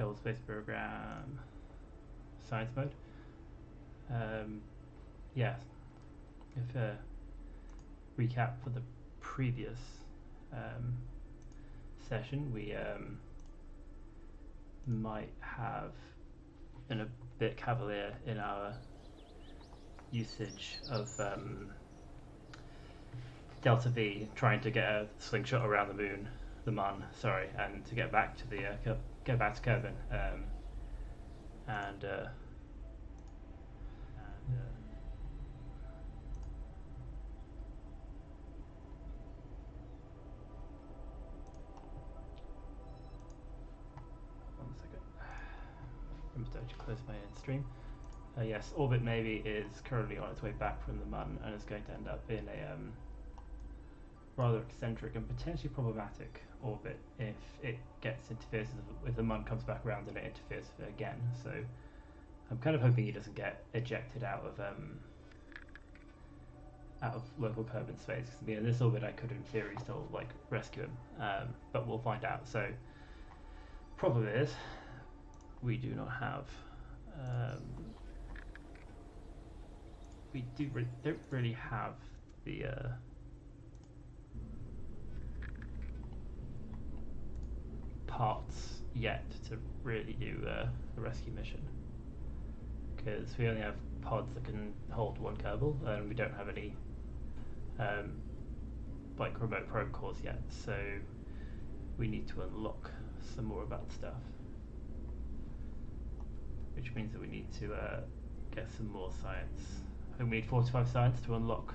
Kerbal Space Program Science Mode. Yeah, if recap for the previous session, we might have been a bit cavalier in our usage of Delta V, trying to get a slingshot around the moon, sorry, and to get back to the Kerbin, and one second. I'm just actually close my end stream. Yes, Orbit maybe is currently on its way back from the Mun and is going to end up in a rather eccentric and potentially problematic orbit if it gets interferes if the Mun comes back around and it interferes with it again. So I'm kind of hoping he doesn't get ejected out of local Kerbin space. Because in this orbit I could in theory still like rescue him, but we'll find out. So problem is we do not have we don't really have the parts yet to really do a rescue mission, because we only have pods that can hold one Kerbal and we don't have any like remote probe cores yet, so we need to unlock some more of that stuff, which means that we need to get some more science. I think we need 45 science to unlock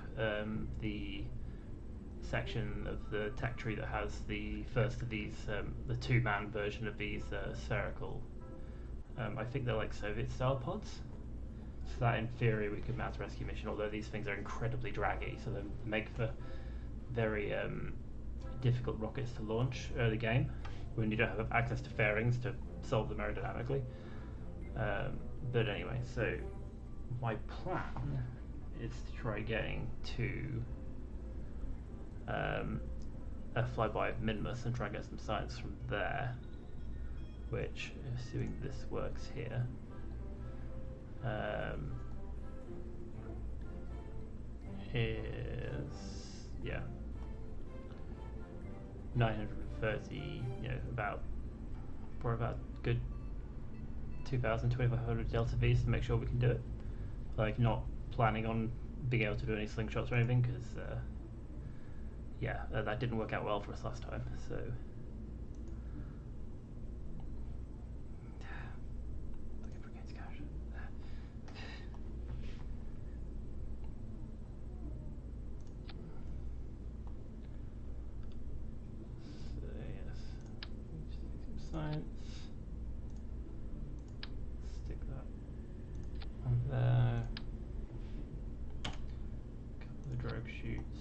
the section of the tech tree that has the first of these, the two-man version of these spherical, I think they're like Soviet-style pods. So that in theory we could mount a rescue mission, although these things are incredibly draggy, so they make for very difficult rockets to launch early game when you don't have access to fairings to solve them aerodynamically. But anyway, so my plan is to try getting to a flyby of Minmus and try and get some science from there, which, assuming this works here, is, yeah, 930, for about good 2,000, 2,500 Delta Vs to make sure we can do it. Like, not planning on being able to do any slingshots or anything, because that didn't work out well for us last time, so looking for gains cash. So yes, just take some science, stick that on there, a couple of drogue chutes.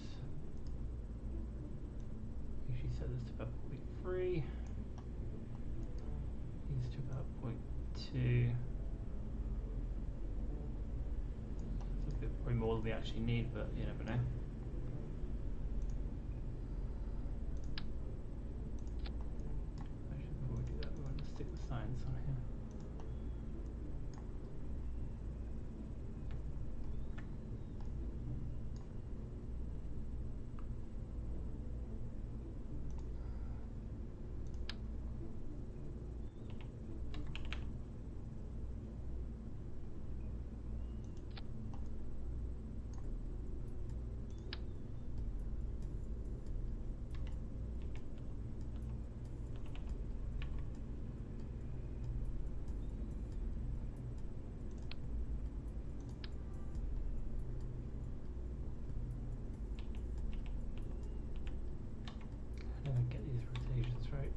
She set this to about 0.3. These to about 0.2. It's a bit probably more than we actually need, but you never know. Actually, before we do that, we want to stick the science on here. Get these rotations right.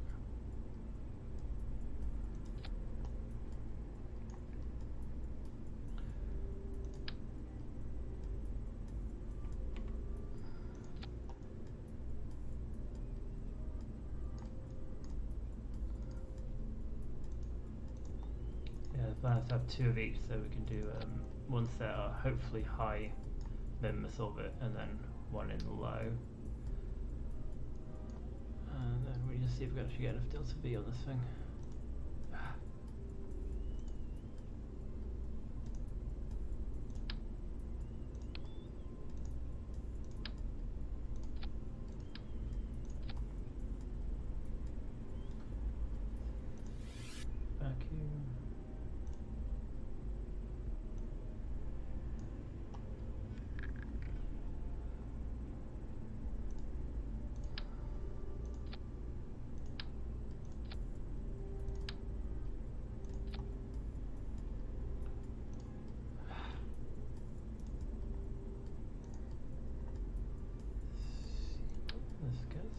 Yeah, the plan is to have 2 of each, so we can do ones that are hopefully high Minmus orbit and then one in low. And then we just see if we can actually get enough Delta V on this thing.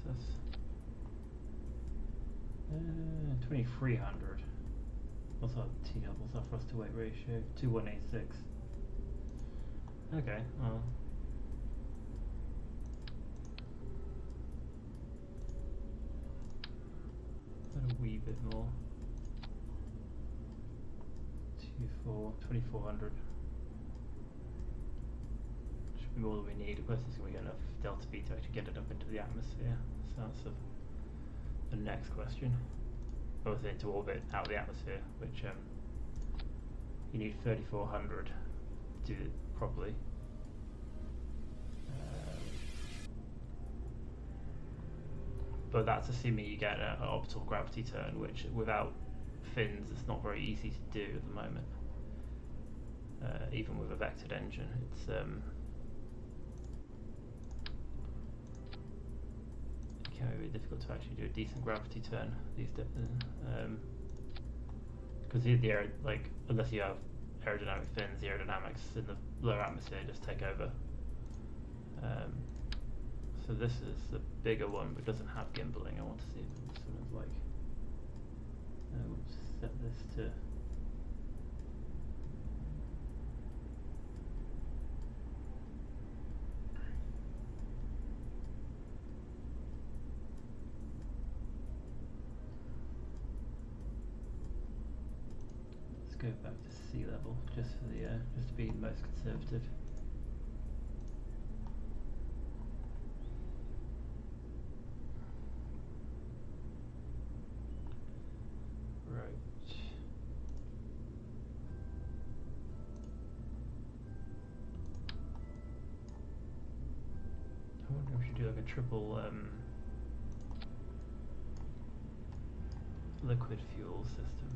this? 2300. What's our THUB? What's our thrust to weight ratio? 2186. Okay, well. A wee bit more. 2400. Should be more than we need. Of course, it's going to get enough delta V to actually get it up into the atmosphere. So that's the next question. Both into orbit, out of the atmosphere, which you need 3400 to do it properly. But that's assuming you get an orbital gravity turn, which without fins it's not very easy to do at the moment. Even with a vectored engine, it's it can be difficult to actually do a decent gravity turn these days. Because like unless you have aerodynamic fins, the aerodynamics in the lower atmosphere just take over. So this is the bigger one, but doesn't have gimbaling. I want to see if it's sort of like. We'll just set this to. Let's go back to sea level, just for the just to be most conservative. Do like a triple liquid fuel system,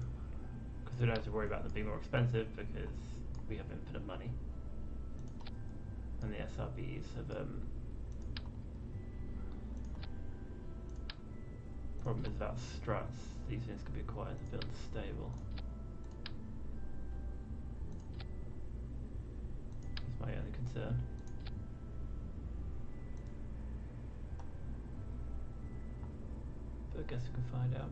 because we don't have to worry about them being more expensive because we have infinite money, and the SRBs have problem is that struts, these things can be quite a bit unstable. That's my only concern. I guess we can find out.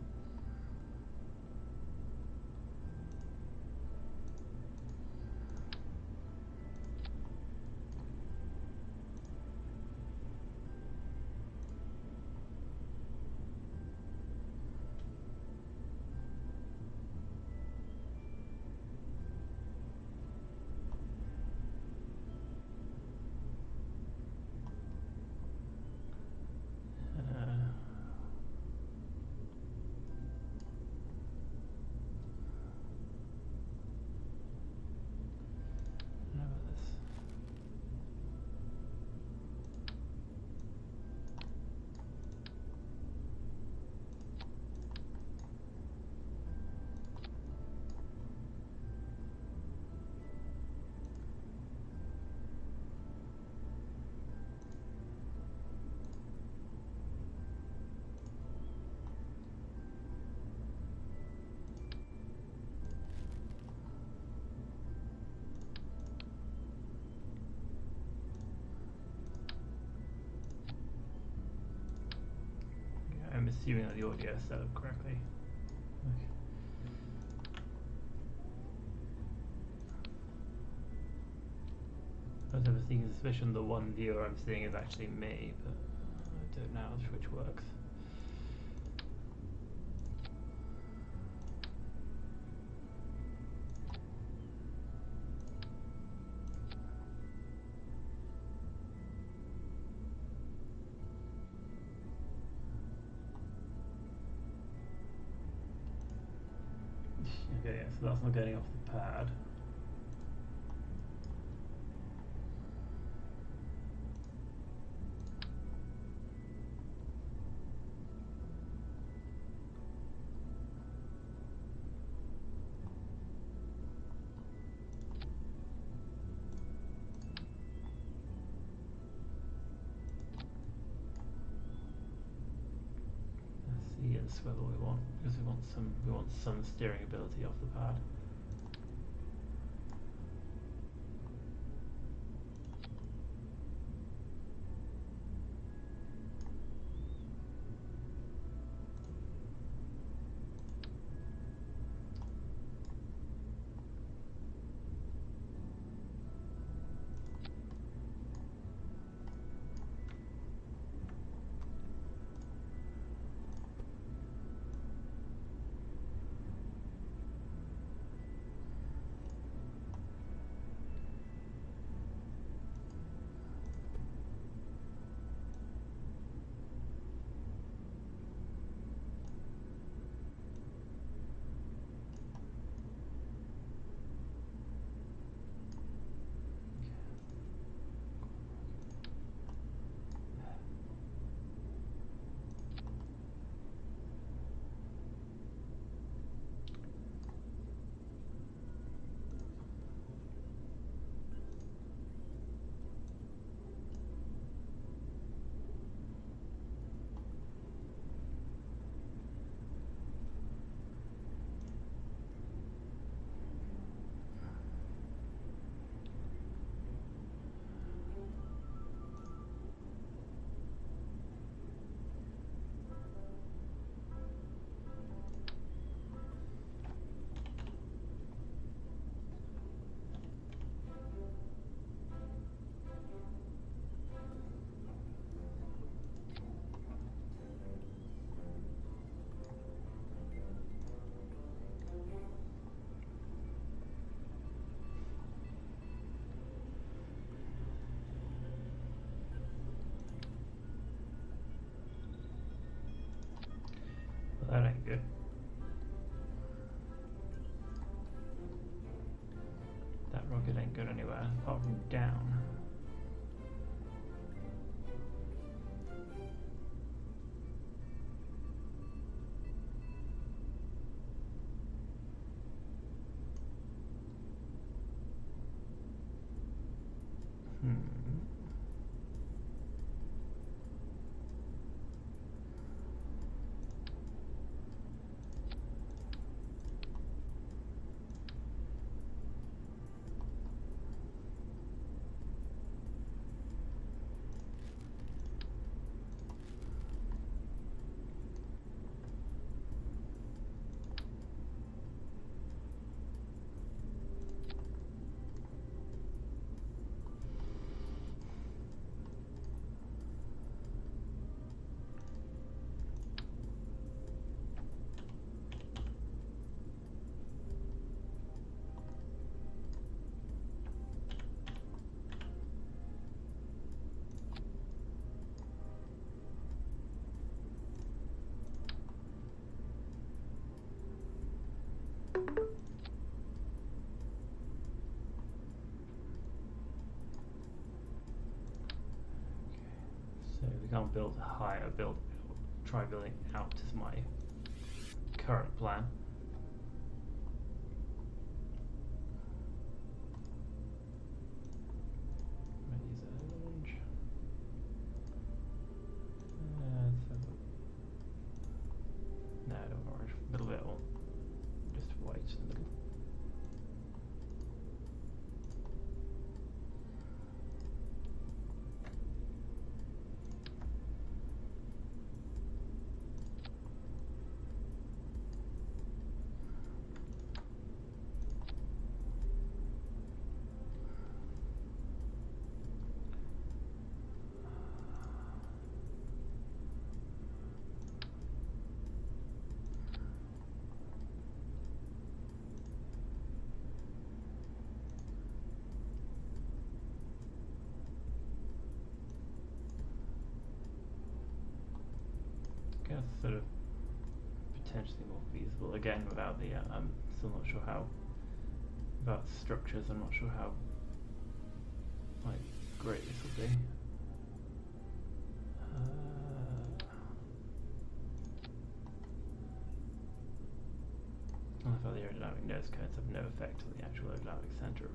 I'm assuming that the audio is set up correctly. Okay. I was never thinking suspicion the one viewer I'm seeing is actually me, but I don't know how which works. Okay, yeah, so that's not getting off the pad. Swivel we want, because we want some steering ability off the pad. rocket ain't going anywhere apart from down. So we can't build higher, try building out is my current plan. Use a launch. No, I don't want orange. Middle bit, or just white in the middle. Sort of potentially more feasible again without the I'm still not sure how about structures. I'm not sure how like great this will be. I love how the aerodynamic nose cones have no effect on the actual aerodynamic center of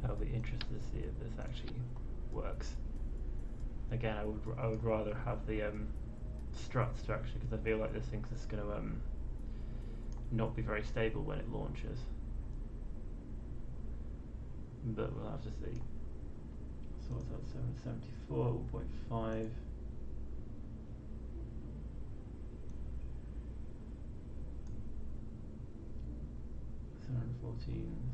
I'll be interested to see if this actually works. Again, I would rather have the struts to actually, because I feel like this thing's just going to not be very stable when it launches. But we'll have to see. So what's that? 774, 1.5. 714.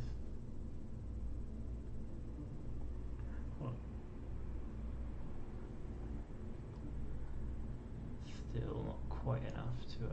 Still not quite enough to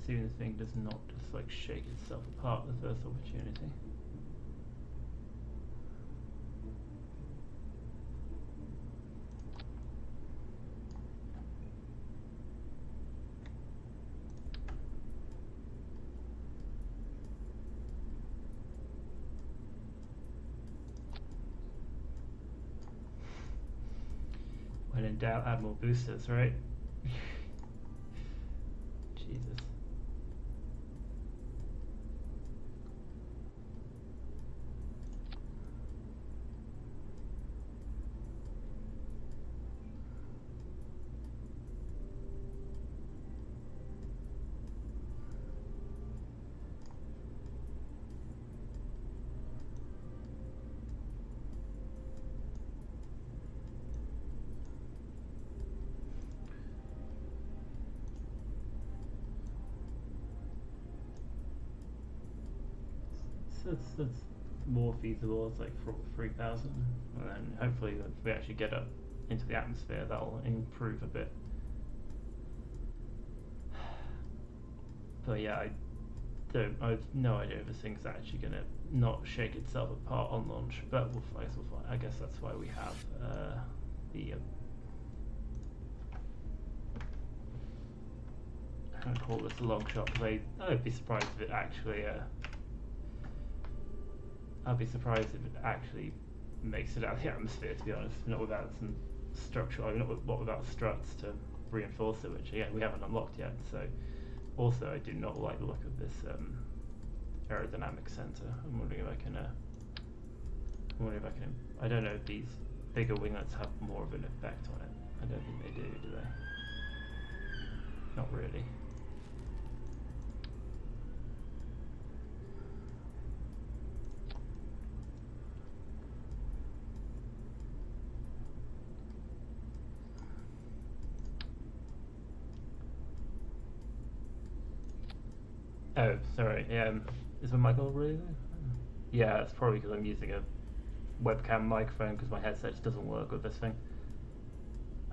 soon this thing does not just like shake itself apart the first opportunity. in doubt, add more boosters, right? Jesus. It's more feasible. It's like 3,000, and then hopefully if we actually get up into the atmosphere, that'll improve a bit. But yeah, I have no idea if this thing's actually gonna not shake itself apart on launch. But we'll find. I guess that's why we have the. I'm gonna call this a long shot because I'd be surprised if it actually. I'd be surprised if it actually makes it out of the atmosphere, to be honest. Not without some structural, not without struts to reinforce it, which again we haven't unlocked yet. So, also I do not like the look of this aerodynamic center. I'm wondering if I can. I don't know if these bigger winglets have more of an effect on it. I don't think they do they? Not really. Oh, sorry. Is my mic all really there? Yeah, it's probably because I'm using a webcam microphone because my headset just doesn't work with this thing.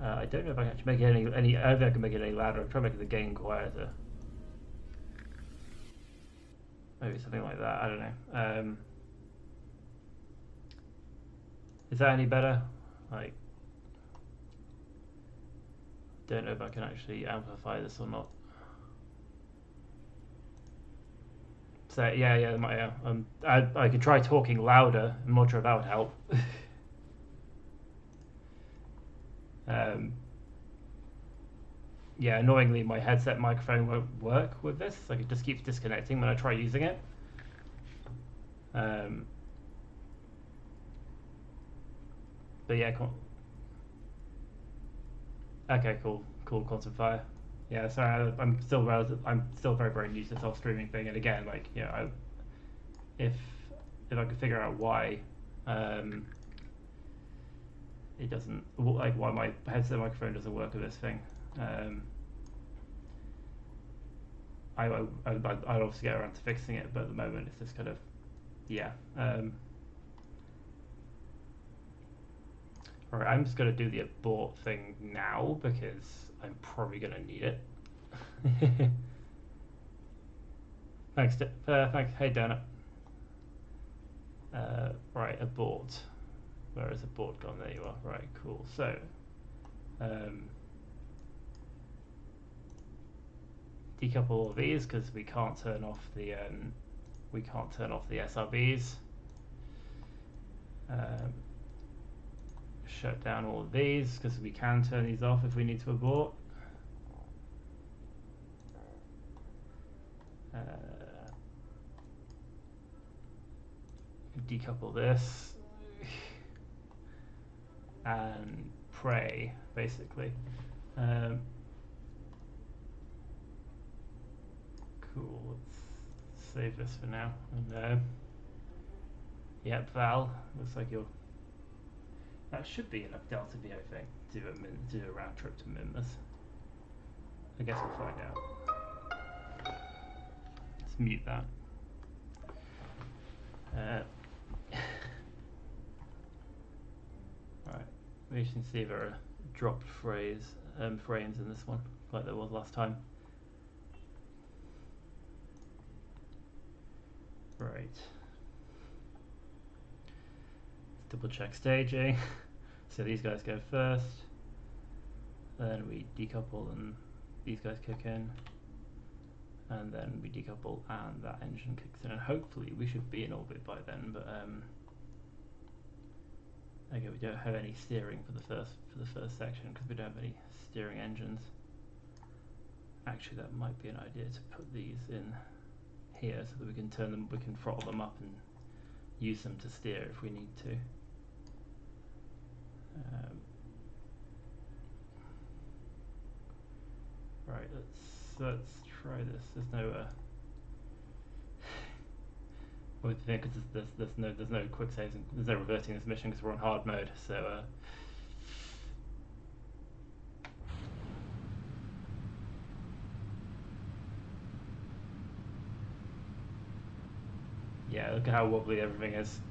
I don't know if I can actually make it any. I don't think I can make it any louder. I'm trying to make the gain quieter. Maybe something like that. I don't know. Is that any better? Like, don't know if I can actually amplify this or not. So yeah, I could try talking louder. I'm not sure if that would help. Yeah, annoyingly, my headset microphone won't work with this. Like it just keeps disconnecting when I try using it. But yeah, okay, cool, quantum fire. Yeah, sorry, I'm still very, very new to this whole streaming thing, and again, like, yeah, if I could figure out why it doesn't, like, why my headset microphone doesn't work with this thing, I'd obviously get around to fixing it, but at the moment it's just kind of, yeah. Alright, I'm just gonna do the abort thing now because I'm probably gonna need it. Thanks, hey Donut. Right, abort. Where is abort gone? There you are. Right, cool. So, decouple all of these because we can't turn off the SRBs. Shut down all of these because we can turn these off if we need to abort. Decouple this and pray, basically. Cool, let's save this for now. And yep, Val, looks like you're. That should be enough Delta V, I think, to do a round trip to Minmus. I guess we'll find out. Let's mute that. Right, we can see if there are dropped frames in this one, like there was last time. Right. Let's double check staging. So these guys go first, then we decouple and these guys kick in, and then we decouple and that engine kicks in, and hopefully we should be in orbit by then, but Okay, we don't have any steering for the first section because we don't have any steering engines. Actually, that might be an idea to put these in here so that we can turn them, we can throttle them up and use them to steer if we need to. Right, let's try this. There's no well, because there's no quick saves and there's no reverting this mission because we're on hard mode. So yeah, look at how wobbly everything is.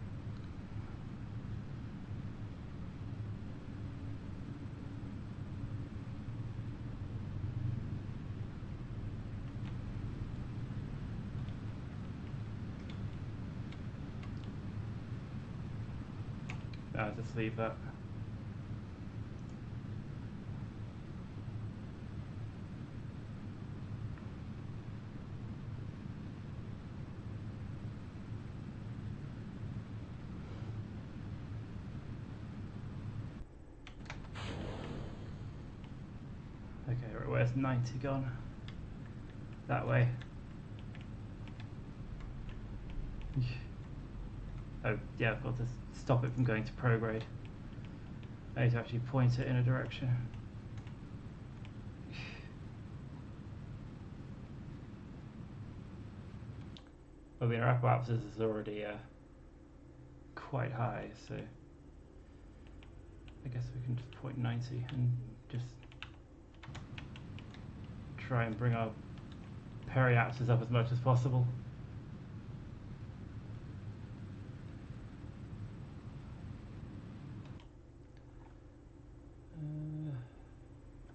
I'll just leave that. Okay, right, where's 90 gone? That way. Oh, yeah, I've got to stop it from going to prograde. I need to actually point it in a direction. I mean, our apoapsis is already quite high, so I guess we can just point 90 and just try and bring our periapsis up as much as possible.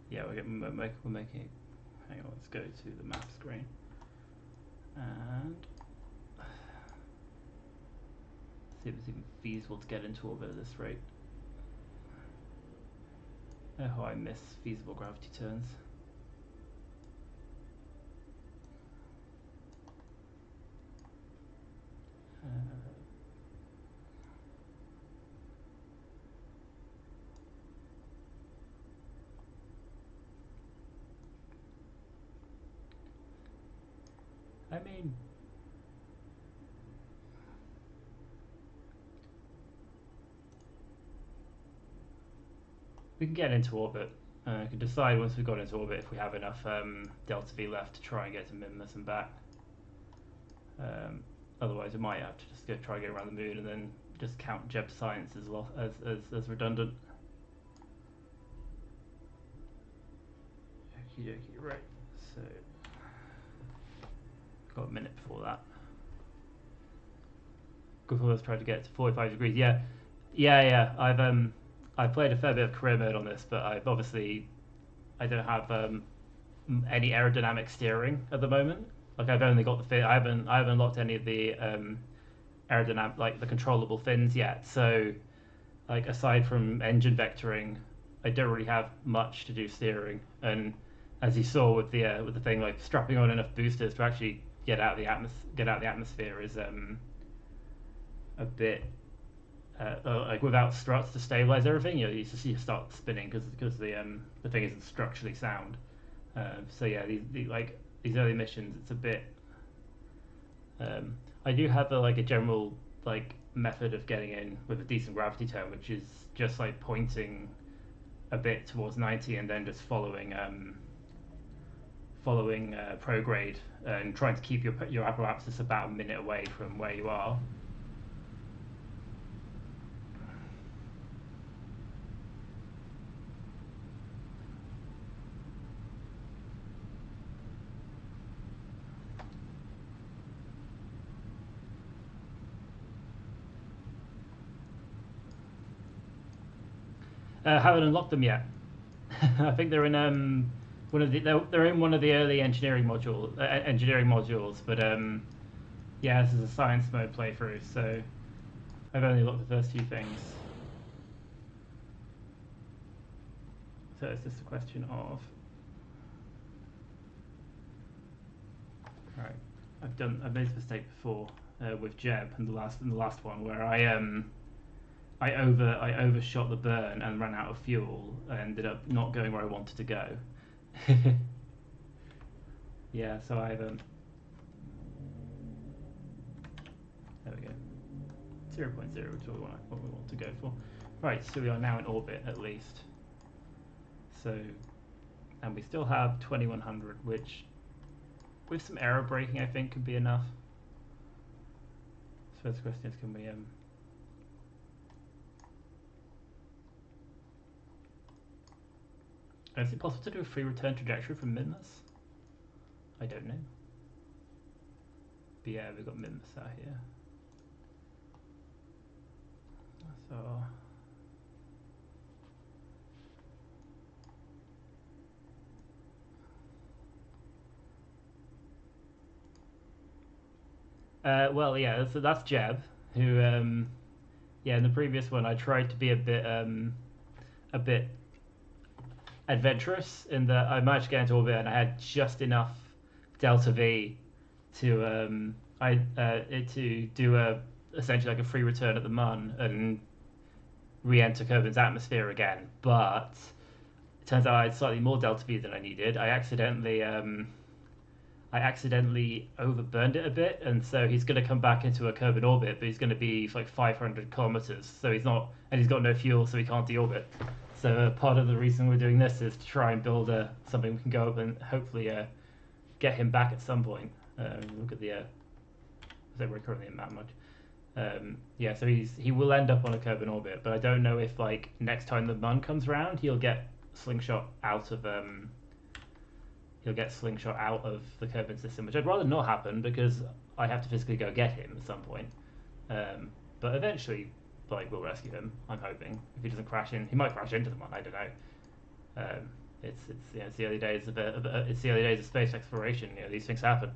Yeah, we're making it. Hang on, let's go to the map screen and see if it's even feasible to get into orbit at this rate. Oh, how I miss feasible gravity turns. I mean, we can get into orbit. We can decide once we've got into orbit if we have enough delta V left to try and get to Minmus and back. Otherwise, we might have to just try and get around the moon and then just count Jeb Science as redundant. Okie dokie, right. So, got a minute before that. Before let's try to get to 45 degrees. Yeah. I've played a fair bit of career mode on this, but I don't have any aerodynamic steering at the moment. Like I've only got the fin. I haven't unlocked any of the aerodynamic, like the controllable fins yet. So, like aside from engine vectoring, I don't really have much to do steering. And as you saw with the thing, like strapping on enough boosters to actually get out of the atmosphere is a bit like without struts to stabilize everything. You start spinning because the thing isn't structurally sound. So yeah, these early missions, it's a bit. I do have a general method of getting in with a decent gravity turn, which is just like pointing a bit towards 90 and then just following prograde and trying to keep your apoapsis about a minute away from where you are. Haven't unlocked them yet. I think they're in they're in one of the early engineering modules. But yeah, this is a science mode playthrough, so I've only looked the first few things. So it's just a question of. Right, I've made this mistake before with Jeb and the last one where I I overshot the burn and ran out of fuel. I ended up not going where I wanted to go. Yeah, so I've there we go. 0.0 is what we want to go for. Right, so we are now in orbit at least. So, and we still have 2100, which with some error braking I think could be enough. So first question is, can we is it possible to do a free return trajectory from Minmus? I don't know. But yeah, we've got Minmus out here. So well, yeah, so that's Jeb, who yeah, in the previous one I tried to be a bit adventurous in that I managed to get into orbit and I had just enough delta V to to do essentially like a free return at the Mun and re-enter Kerbin's atmosphere again. But it turns out I had slightly more delta V than I needed. I accidentally overburned it a bit, and so he's going to come back into a Kerbin orbit, but he's going to be like 500 kilometers. So he's not, and he's got no fuel, so he can't deorbit. So part of the reason we're doing this is to try and build something we can go up and hopefully get him back at some point. Look at the, so we're currently in map mode. Yeah, so he will end up on a Kerbin orbit, but I don't know if like next time the Mun comes around, he'll get slingshot out of the Kerbin system, which I'd rather not happen because I have to physically go get him at some point. But eventually, like, we'll rescue him. I'm hoping if he doesn't crash in, he might crash into the Mun. I don't know. It's you know, it's the early days of it's the early days of space exploration. You know, these things happen.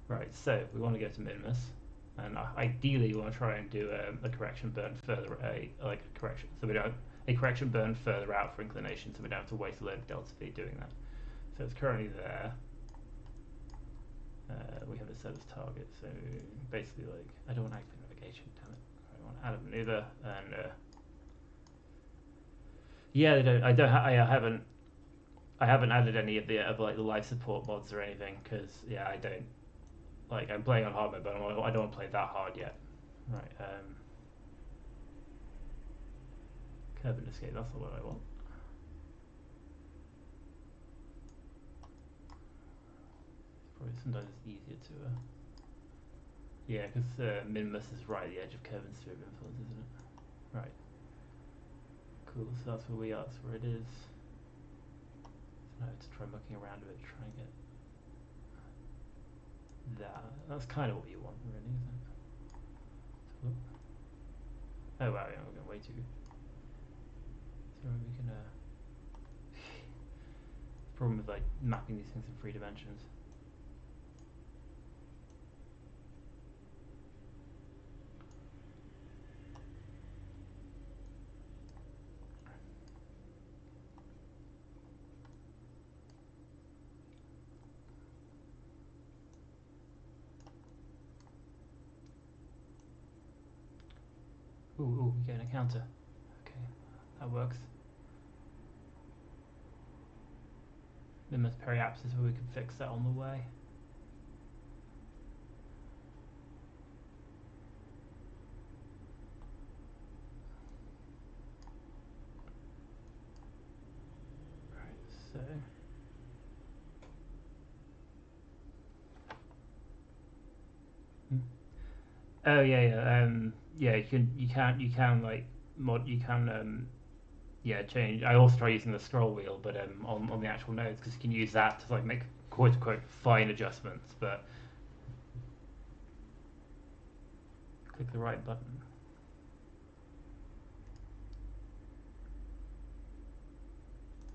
Right, so we want to go to Minmus, and ideally we want to try and do a correction burn further, like a correction, so we don't a correction burn further out for inclination, so we don't have to waste a load of delta V doing that. So it's currently there. We have it set as target, so basically, like, I don't want active navigation. Damn it! I want to add a maneuver, and yeah, they don't. I haven't added any of the like the life support mods or anything because yeah, I don't. Like, I'm playing on hard mode, but I don't want to play that hard yet. Right, Kerbin escape, that's not what I want. Probably sometimes it's easier to, yeah, because Minmus is right at the edge of Kerbin's sphere of influence, isn't it? Right. Cool, so that's where we are, that's where it is. So now I have to try mucking around a bit to try and get that. That's kind of what you want, really, isn't it? Oh wow, yeah, we're going way too. So we can. Problem with like mapping these things in 3 dimensions. Ooh, we get an encounter. Okay, that works. Minmus periapsis, where we can fix that on the way. Right, so. Oh yeah, yeah. You can like yeah, change. I also try using the scroll wheel, but on the actual nodes because you can use that to like make quote unquote fine adjustments. But click the right button.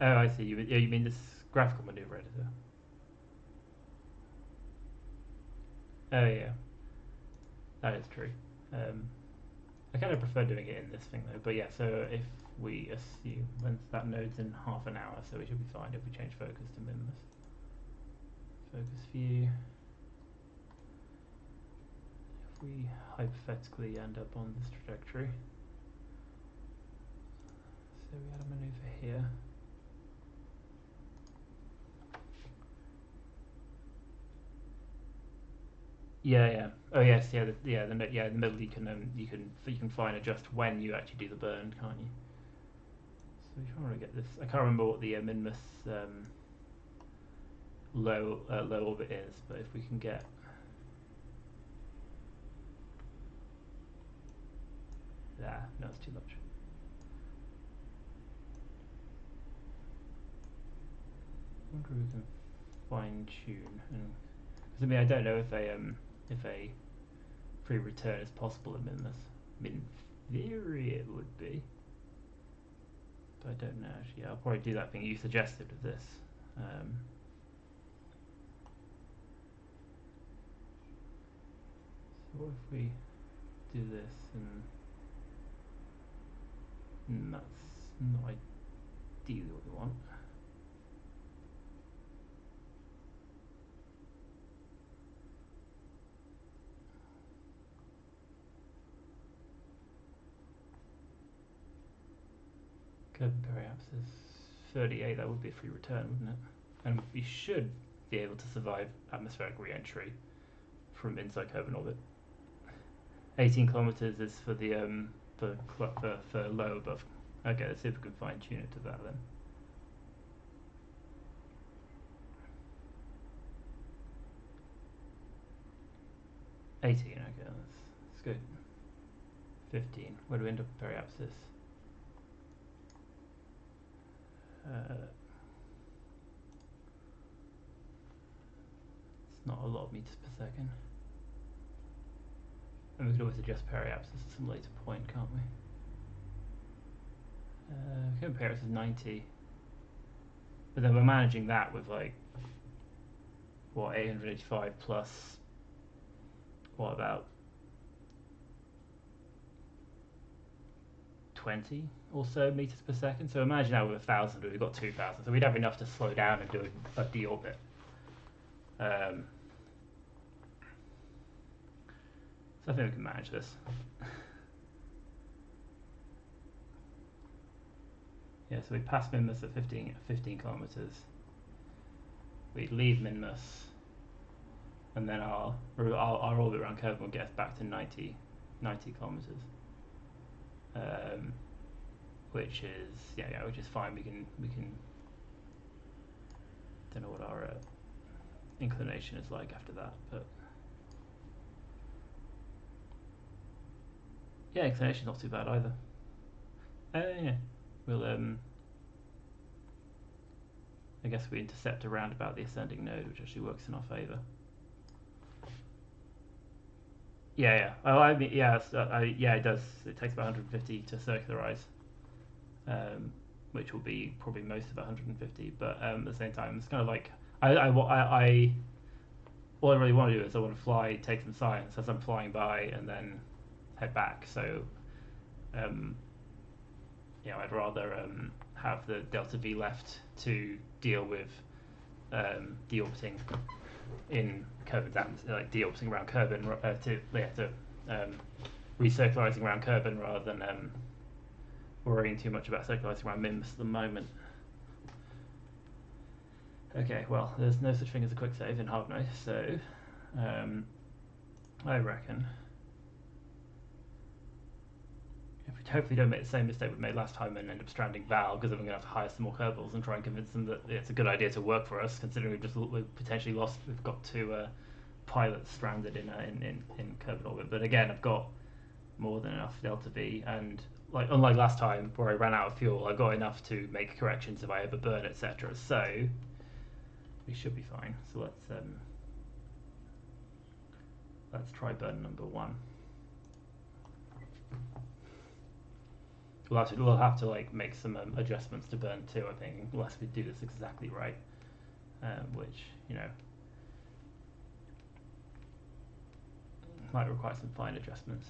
Oh, I see. You mean this graphical maneuver editor? Oh yeah, that is true. I kind of prefer doing it in this thing though. But yeah, so if we assume when that node's in half an hour, so we should be fine if we change focus to Minmus. Focus view. we hypothetically end up on this trajectory. So we had a maneuver here. Yeah. Oh yes, yeah. The middle you can fine adjust when you actually do the burn, can't you? So if you want to get this, I can't remember what the Minmus low orbit is, but if we can get no, it's too much. I wonder if we can fine tune, and because I mean I don't know if a free return is possible in Minmus. In theory it would be, but I don't know actually. I'll probably do that thing you suggested with this. So what if we do this and that's not ideally what we want. Kerbin perhaps is 38, that would be a free return, wouldn't it? And we should be able to survive atmospheric re-entry from inside Kerbin orbit. 18 kilometers is for the for low above. Okay, let's see if we can fine tune it to that then. $18, okay, that's good. 15. Where do we end up with periapsis? It's not a lot of meters per second. And we could always adjust periapsis at some later point, can't we? Periapsis is 90. But then we're managing that with like, what, 885 plus, what, about 20 or so meters per second. So imagine now with 1,000, we've got 2,000. So we'd have enough to slow down and do a deorbit. So I think we can manage this. Yeah, so we pass Minmus at 15 kilometers. We leave Minmus, and then our orbit around Kerbin will get us back to 90 kilometers. Which is fine. We can. Don't know what our inclination is like after that, but yeah, inclination's not too bad either. Yeah, we'll I guess we intercept around about the ascending node, which actually works in our favour. Yeah. Oh, I mean, yeah, it does. It takes about 150 to circularize, which will be probably most of 150. But at the same time, it's kind of like all I really want to do is I want to fly, take some science as I'm flying by, and then head back. So, I'd rather have the delta V left to deal with deorbiting in Kerbin's atmosphere, like deorbiting around Kerbin, recircularizing around Kerbin rather than worrying too much about circularizing around Minmus at the moment. Okay, well, there's no such thing as a quick save in Hard Nose, so I reckon if we hopefully don't make the same mistake we made last time and end up stranding Val, because then we're going to have to hire some more Kerbals and try and convince them that it's a good idea to work for us, considering we've potentially lost. We've got two pilots stranded in Kerbin orbit. But again, I've got more than enough delta V, and unlike last time where I ran out of fuel, I've got enough to make corrections if I ever burn, etc. So we should be fine. So let's try burn number 1. We'll have to make some adjustments to burn 2, I think, unless we do this exactly right, which might require some fine adjustments.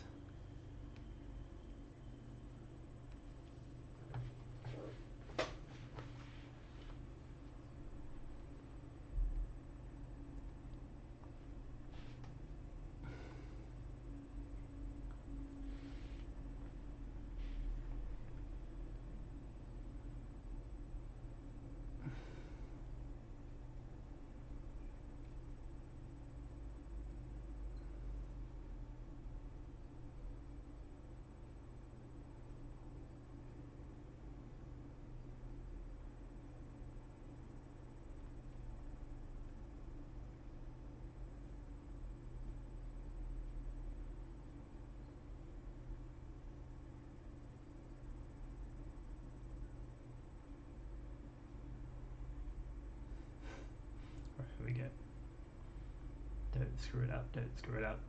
Don't screw it up, don't screw it up.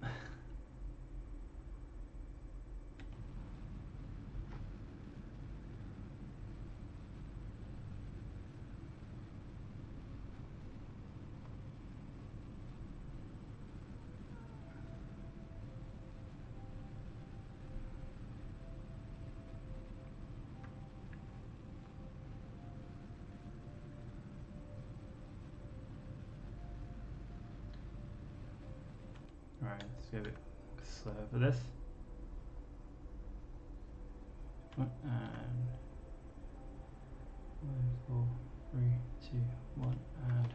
Alright, let's go a bit slow for this. And 5, 4, 3, 2, 1, and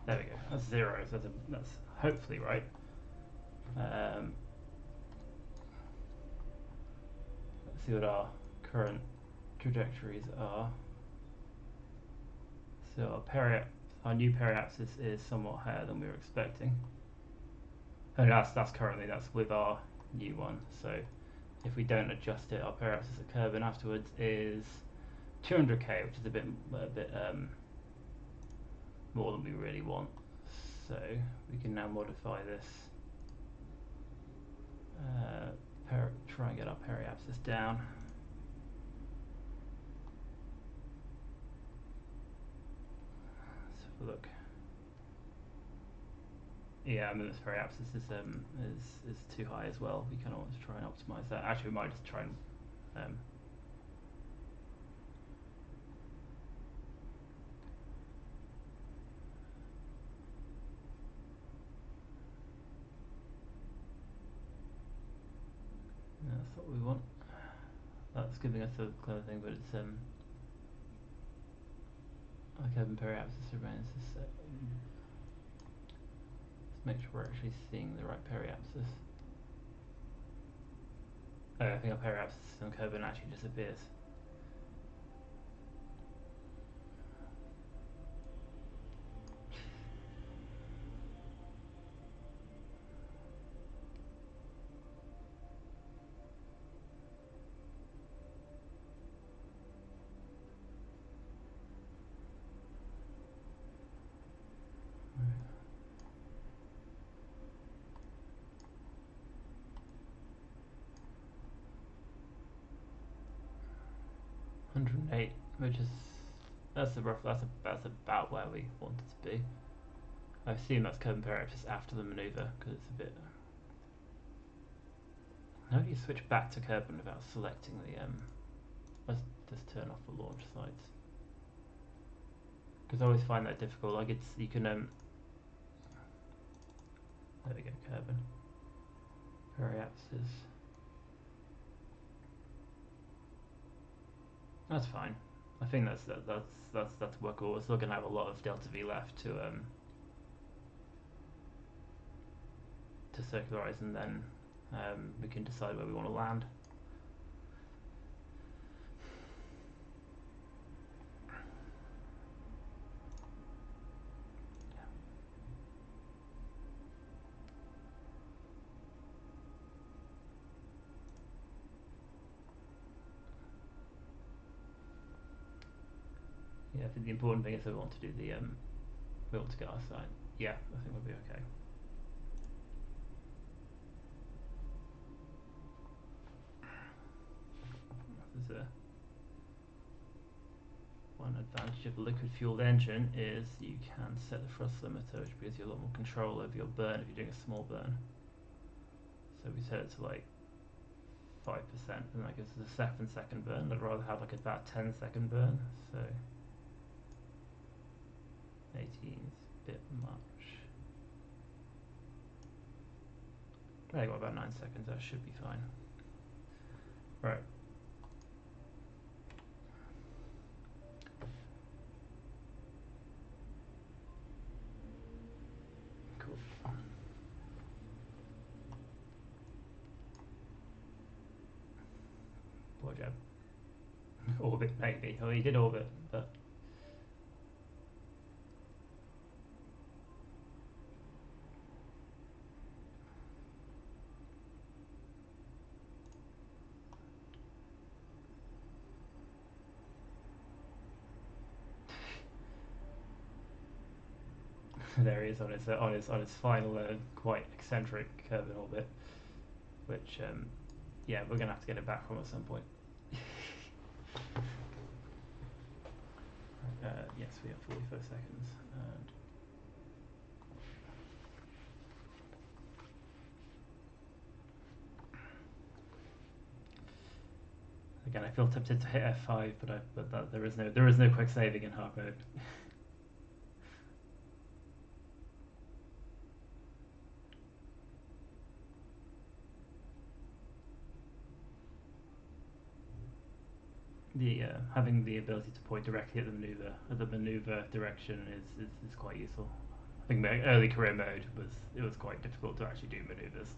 there we go. That's 0. So that's hopefully right. Let's see what our current trajectories are. So our new periapsis is somewhat higher than we were expecting. And that's currently, that's with our new one. So if we don't adjust it, our periapsis at Kerbin afterwards is 200k, which is a bit more than we really want. So we can now modify this. Try and get our periapsis down. Let's have a look. Yeah, I mean this periapsis is too high as well. We kind of want to try and optimize that. Actually, we might just try and that's what we want. That's giving us a clever thing, but it's our Kerbin periapsis remains the same. Let's make sure we're actually seeing the right periapsis. Oh, I think our periapsis on Kerbin actually disappears. $108, which is that's about where we want it to be. I assume that's Kerbin periapsis after the maneuver because it's a bit. How do you switch back to Kerbin without selecting the let's just turn off the launch sites because I always find that difficult. Like you can there we go, Kerbin periapsis. That's fine. I think that's workable. We're still gonna have a lot of delta V left to circularize, and then we can decide where we want to land. Yeah, I think the important thing is that we want to do the we want to get our site. Yeah, I think we'll be okay. There's one advantage of a liquid fueled engine is you can set the thrust limiter, which gives you a lot more control over your burn if you're doing a small burn. So we set it to like 5%, and that gives us a 7-second burn. I'd rather have like about 10-second burn. So 18 is a bit much. I got about 9 seconds. That should be fine. Right. Cool. Poor Jeb. Orbit maybe. Oh, he did orbit, but. there he is on his final quite eccentric Kerbin orbit, which yeah, we're gonna have to get it back from at some point. Yes, we have 45 seconds. And again, I feel tempted to hit F5, but there is no quick saving in hard mode. Having the ability to point directly at the maneuver direction is quite useful. I think my early career mode was quite difficult to actually do maneuvers.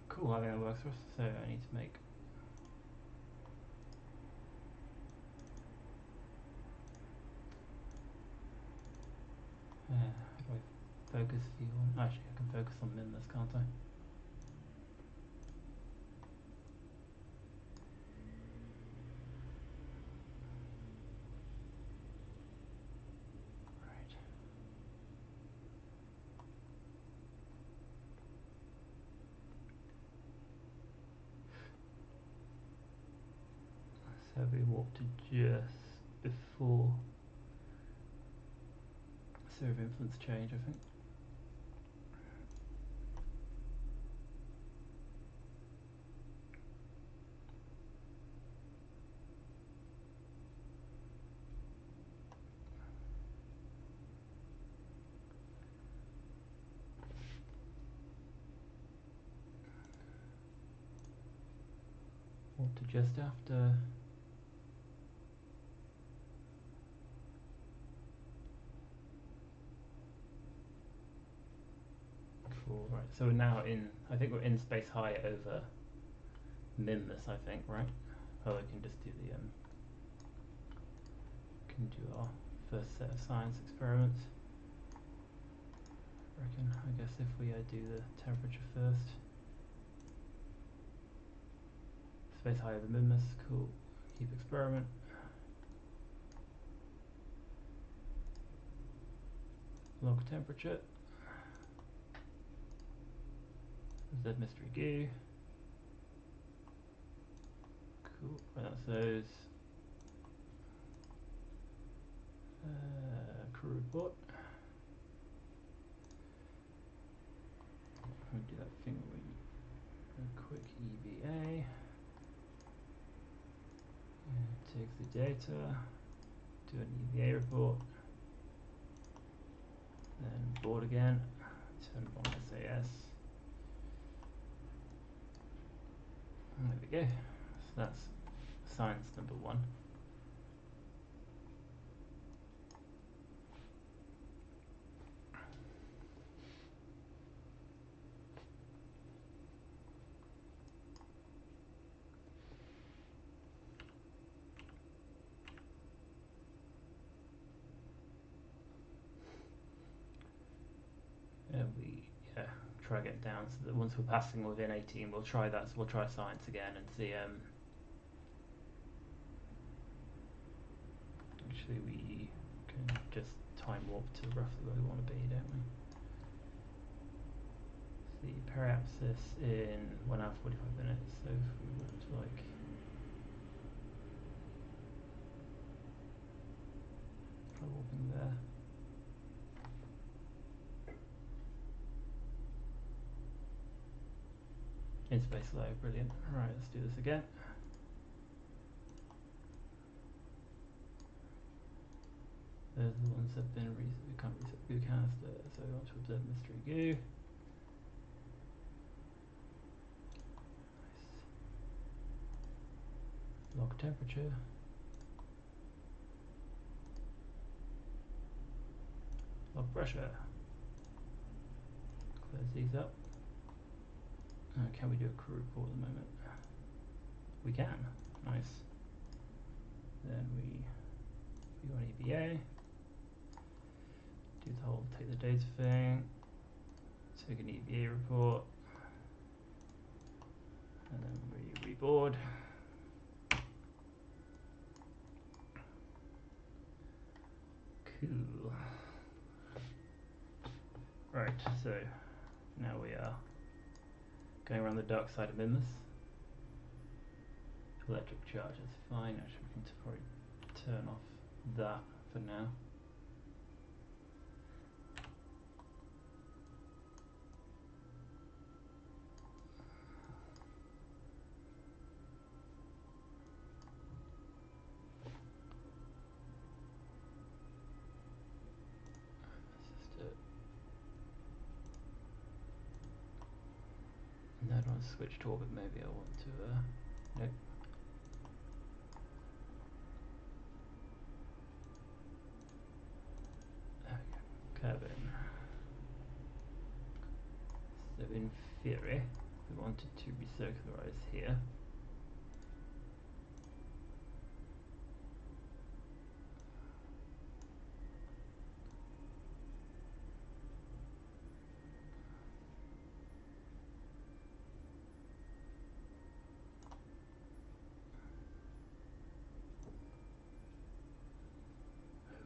Cool, I think that works for us. So I need to make how do I focus view on? Actually, I can focus on Minmus, can't I? Right. So we walked to just before sphere of influence change, I think. Walked to just after. Cool, right. So we're now in, I think we're in space high over Minmus, I think, right? Oh, we can just do the, can do our first set of science experiments. I guess if we do the temperature first. Space high over Minmus, cool. Keep experiment. Log temperature. Z mystery goo. Cool. Right, that's those. Crew report. I'll do that thing where you a quick EVA. Takes the data. Do an EVA report. Then board again. Turn on SAS. There we go. So that's science number 1. We try get down so that once we're passing within 18, we'll try that. So we'll try science again and see. Actually, we can just time warp to roughly where we want to be, don't we? The periapsis in 1 hour 45 minutes. So if we went to like. Try warping there. In space low, brilliant. Alright, let's do this again. the ones that have been we can't reset goo canister, so we want to observe mystery goo. Nice. Log temperature. Log pressure. Close these up. Can we do a crew report at the moment? We can. Nice. Then we want EBA. Do the whole take the data thing. Take an EBA report. And then we reboard. Cool. Right, so now we are going around the dark side of Minmus. Electric charge is fine. Actually, we need to probably turn off that for now. Let's just do it. No, I don't want to switch to orbit. Maybe I want to. Nope. Kerbin. So in theory, we wanted to recircularize here.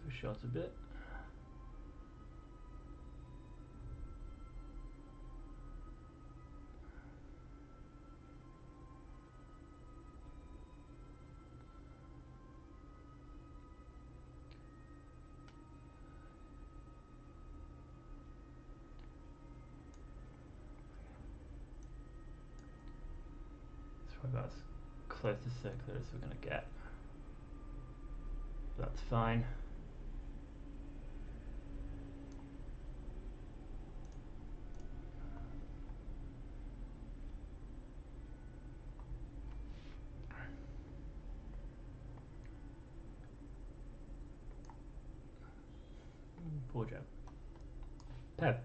Overshot a bit. About as close to circular as we're going to get. That's fine. Poor Jeb. Pep.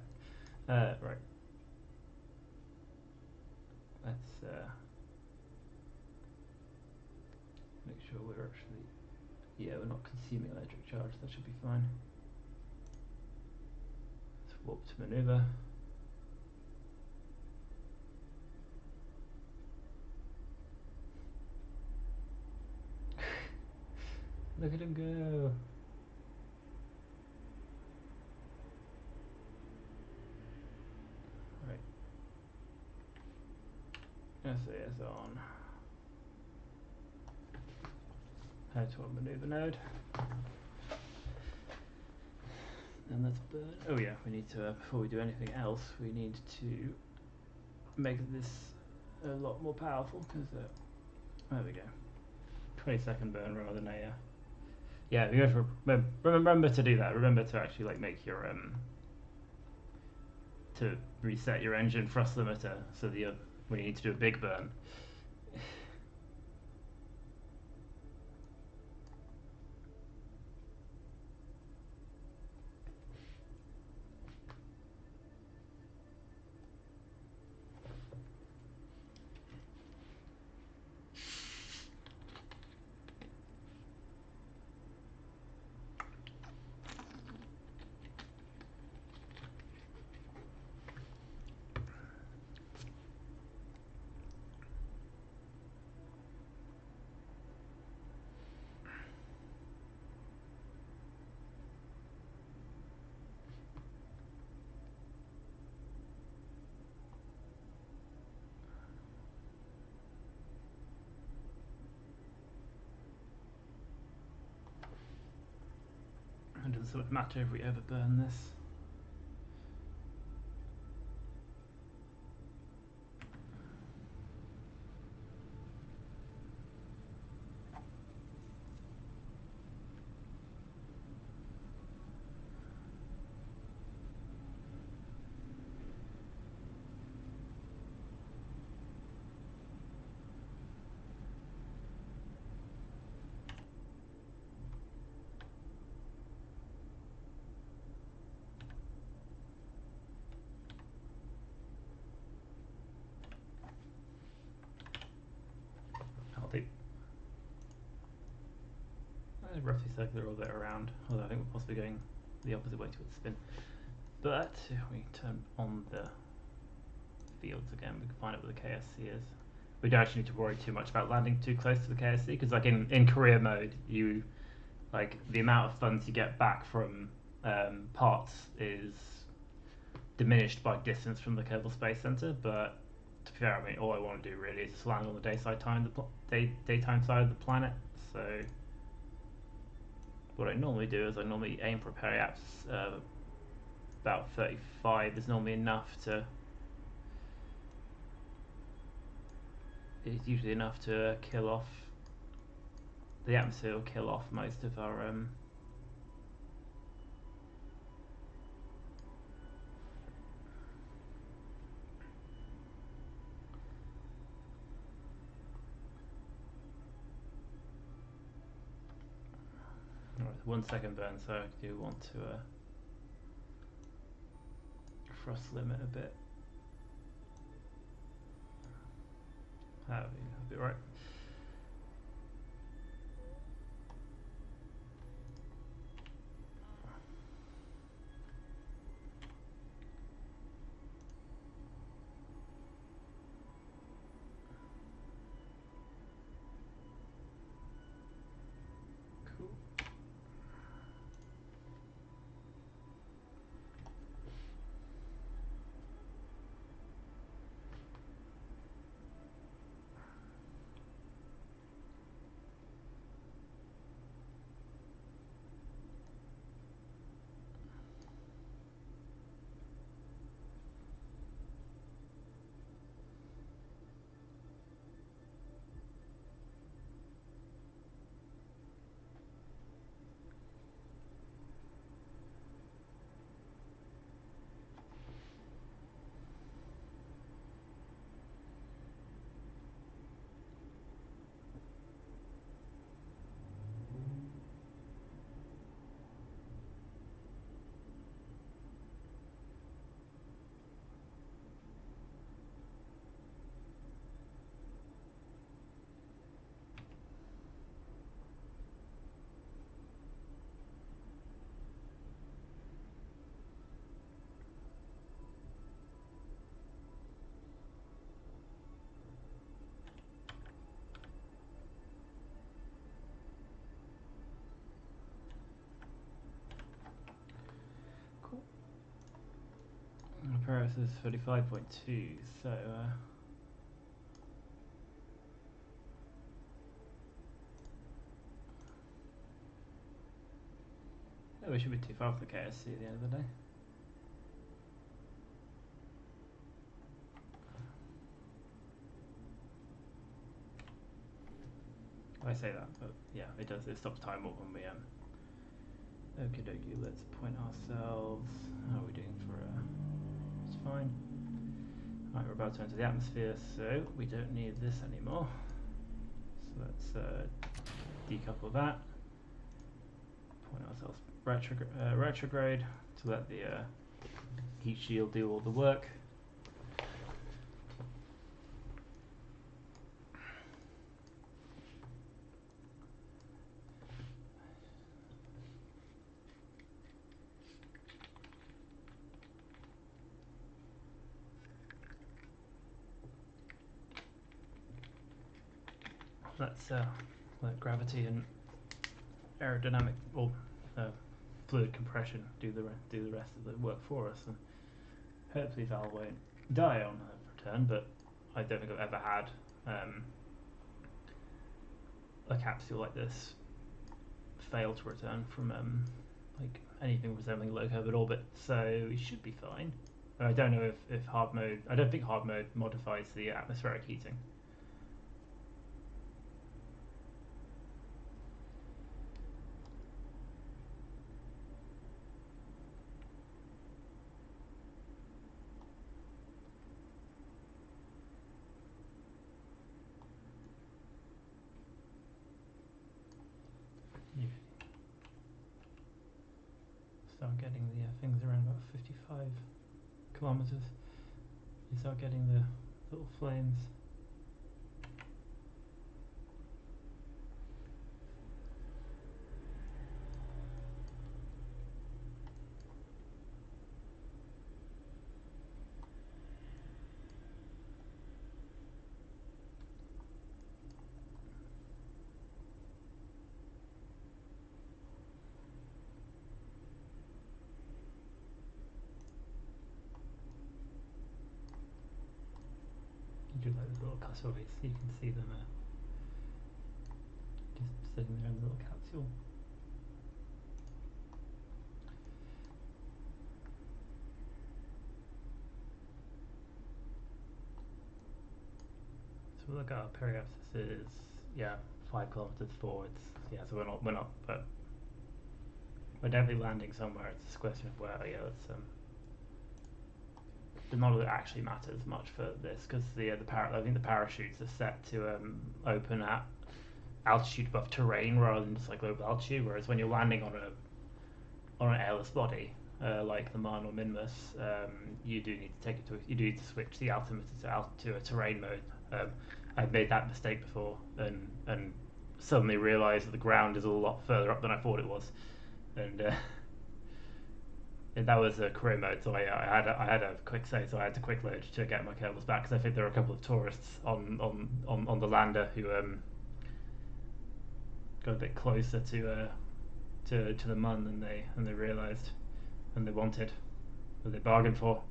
Right. Let's make sure we're actually, we're not consuming electric charge. That should be fine. Let's warp to maneuver. Look at him go. Right. SAS on. Head to our maneuver node. And let's burn. Oh yeah, we need to, before we do anything else, we need to make this a lot more powerful, because there we go. 20-second burn rather than a yeah, you have to remember to do that. Remember to actually like make your to reset your engine thrust limiter so that you're, when you need to do a big burn. It doesn't sort of matter if we overburn this. roughly circular orbit around, although I think we're possibly going the opposite way towards spin. But if we turn on the fields again, we can find out what the KSC is. We don't actually need to worry too much about landing too close to the KSC, because like in career mode, you like the amount of funds you get back from parts is diminished by distance from the Kerbal Space Center. But to be fair, I mean, all I want to do really is just land on the daytime side of the planet. So what I normally do is I normally aim for a periapse about 35 is normally enough to. It's usually enough to kill off. The atmosphere will kill off most of our Right, the 1 second burn, so I do want to frost limit a bit. That'll be a bit right. Paris is 35.2, so yeah, we should be too far from the KSC at the end of the day. I say that, but yeah, it does. It stops time up when we Okie dokie, let's point ourselves. How are we doing for it's fine. Right, we're about to enter the atmosphere, so we don't need this anymore. So let's decouple that. Point ourselves retrograde to let the heat shield do all the work. Let's let gravity and aerodynamic or fluid compression do the rest of the work for us, and hopefully Val won't die on her return. But I don't think I've ever had a capsule like this fail to return from like anything resembling low Kerbin orbit, so we should be fine. I don't know if hard mode. I don't think hard mode modifies the atmospheric heating. Start getting the things around about 55 kilometers. You start getting the little flames. do like the little cutaways, you can see them just sitting there in the little capsule. So we look at our periapsis is 5 kilometers forwards. Yeah, so we're not, but we're definitely landing somewhere. It's just a question of where. Let's the model actually matters much for this because I think the parachutes are set to open at altitude above terrain rather than just like global altitude. Whereas when you're landing on an airless body like the MAN or Minmus, you do need to switch the altimeter to a terrain mode. I've made that mistake before and suddenly realised that the ground is a lot further up than I thought it was, and that was a career mode, so I had a quick save, so I had to quick load to get my cables back because I think there were a couple of tourists on the lander who got a bit closer to the MUN than they realised and they wanted, that they bargained for.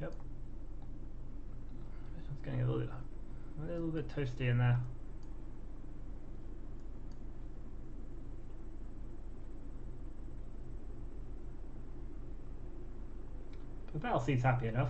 Yep. This one's getting a little bit toasty in there. But Battle seems happy enough.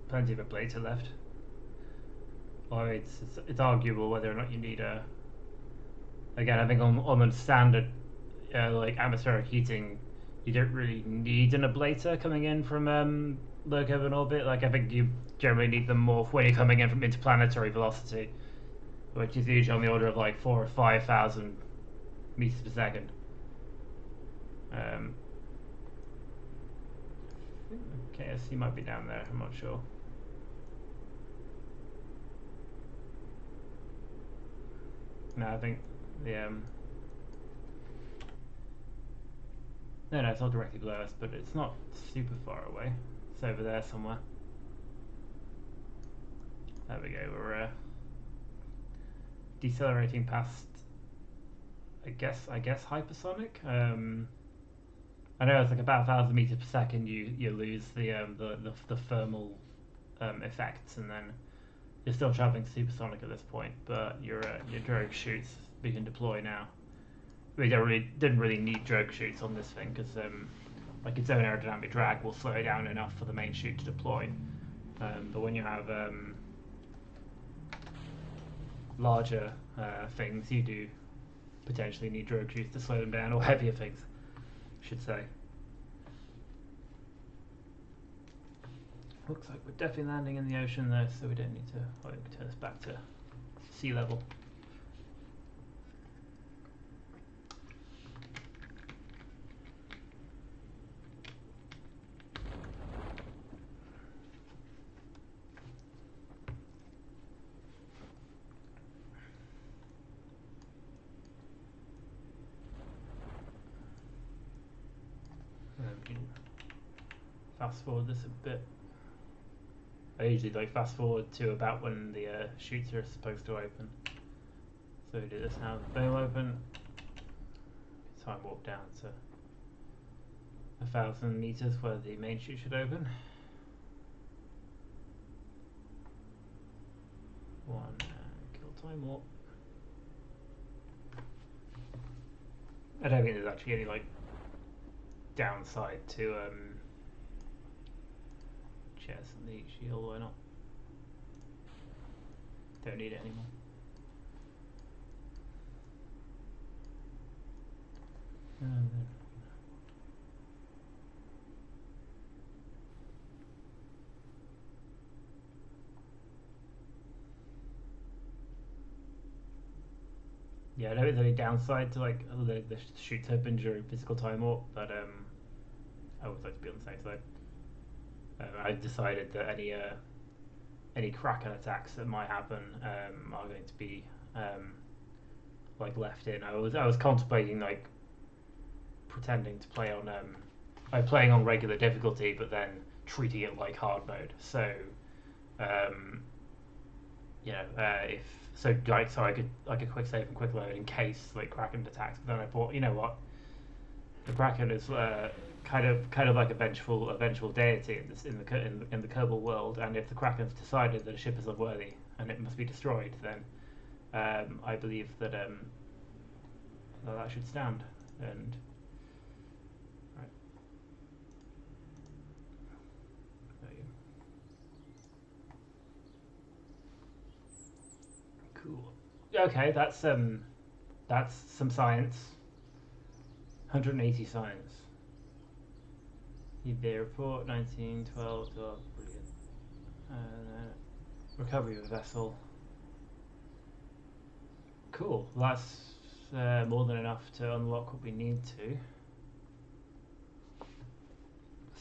Plenty of ablator left. Or it's arguable whether or not you need a. Again, I think on the standard like atmospheric heating, you don't really need an ablator coming in from low Kerbin orbit. Like I think you generally need them more when you're coming in from interplanetary velocity, which is usually on the order of like 4,000 or 5,000 meters per second. I think the KSC might be down there. I'm not sure. No, I think the no, it's not directly below us, but it's not super far away. It's over there somewhere. There we go. We're decelerating past. I guess hypersonic. I know it's like about 1,000 meters per second. You lose the thermal effects, and then you're still traveling supersonic at this point, but your drogue chutes we can deploy now. We didn't really need drogue chutes on this thing because like its own aerodynamic drag will slow it down enough for the main chute to deploy. But when you have larger things, you do potentially need drogue chutes to slow them down, or heavier things, I should say. Looks like we're definitely landing in the ocean though, so we don't need to. We can turn this back to sea level. Fast forward this a bit. I usually like fast forward to about when the chutes are supposed to open. So we do this now. They'll open. Time walk down to 1,000 meters where the main chute should open. One kill time warp. I don't think there's actually any like downside to chest and the shield. Why not? Don't need it anymore. Yeah, I know there's any downside to like the shoot open during physical time warp, but I always like to be on the safe side. I've decided that any Kraken attacks that might happen are going to be like left in. I was contemplating like pretending to play on like playing on regular difficulty, but then treating it like hard mode. So you know, if so, like so I could quick save and quick load in case like Kraken attacks. But then I thought, you know what, the Kraken is kind of like a vengeful deity in the Kerbal world, and if the Kraken's decided that a ship is unworthy and it must be destroyed, then I believe that that should stand. And right, there you go. Cool. Okay, that's some science. 180 science. eBay report 1912. Brilliant. Recovery of a vessel. Cool. That's more than enough to unlock what we need to.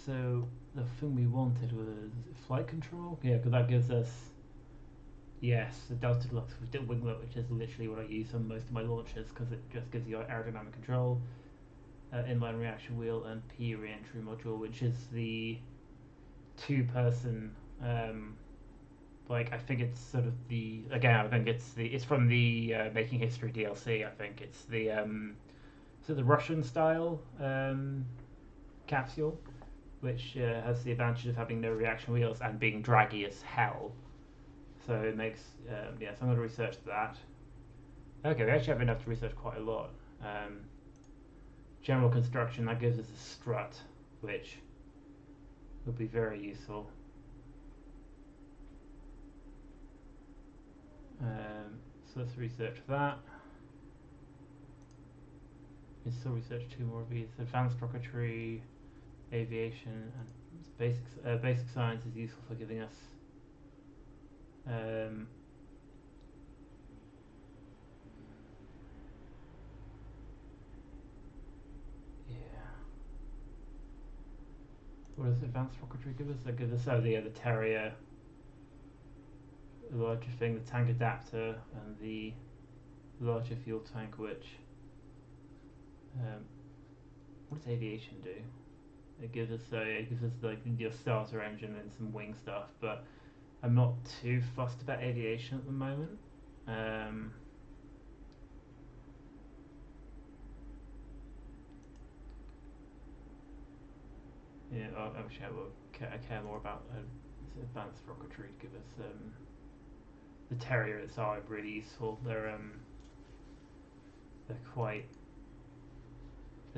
So the thing we wanted was flight control. Yeah, because that gives us the delta deluxe with winglet, which is literally what I use on most of my launches because it just gives you aerodynamic control. Inline reaction wheel and P re-entry module, which is the two-person like I think it's sort of I think it's from the Making History DLC. I think it's the Russian style capsule, which has the advantage of having no reaction wheels and being draggy as hell. So it makes so I'm going to research that. Okay, we actually have enough to research quite a lot. General construction, that gives us a strut, which will be very useful. So let's research that. We still research two more of these. Advanced rocketry, aviation, and basic science is useful for giving us what does advanced rocketry give us? That gives us the Terrier, the larger thing, the tank adapter, and the larger fuel tank. Which what does aviation do? It gives us like your starter engine and some wing stuff, but I'm not too fussed about aviation at the moment. Yeah, actually, I care more about advanced rocketry to give us the Terriers are really useful. They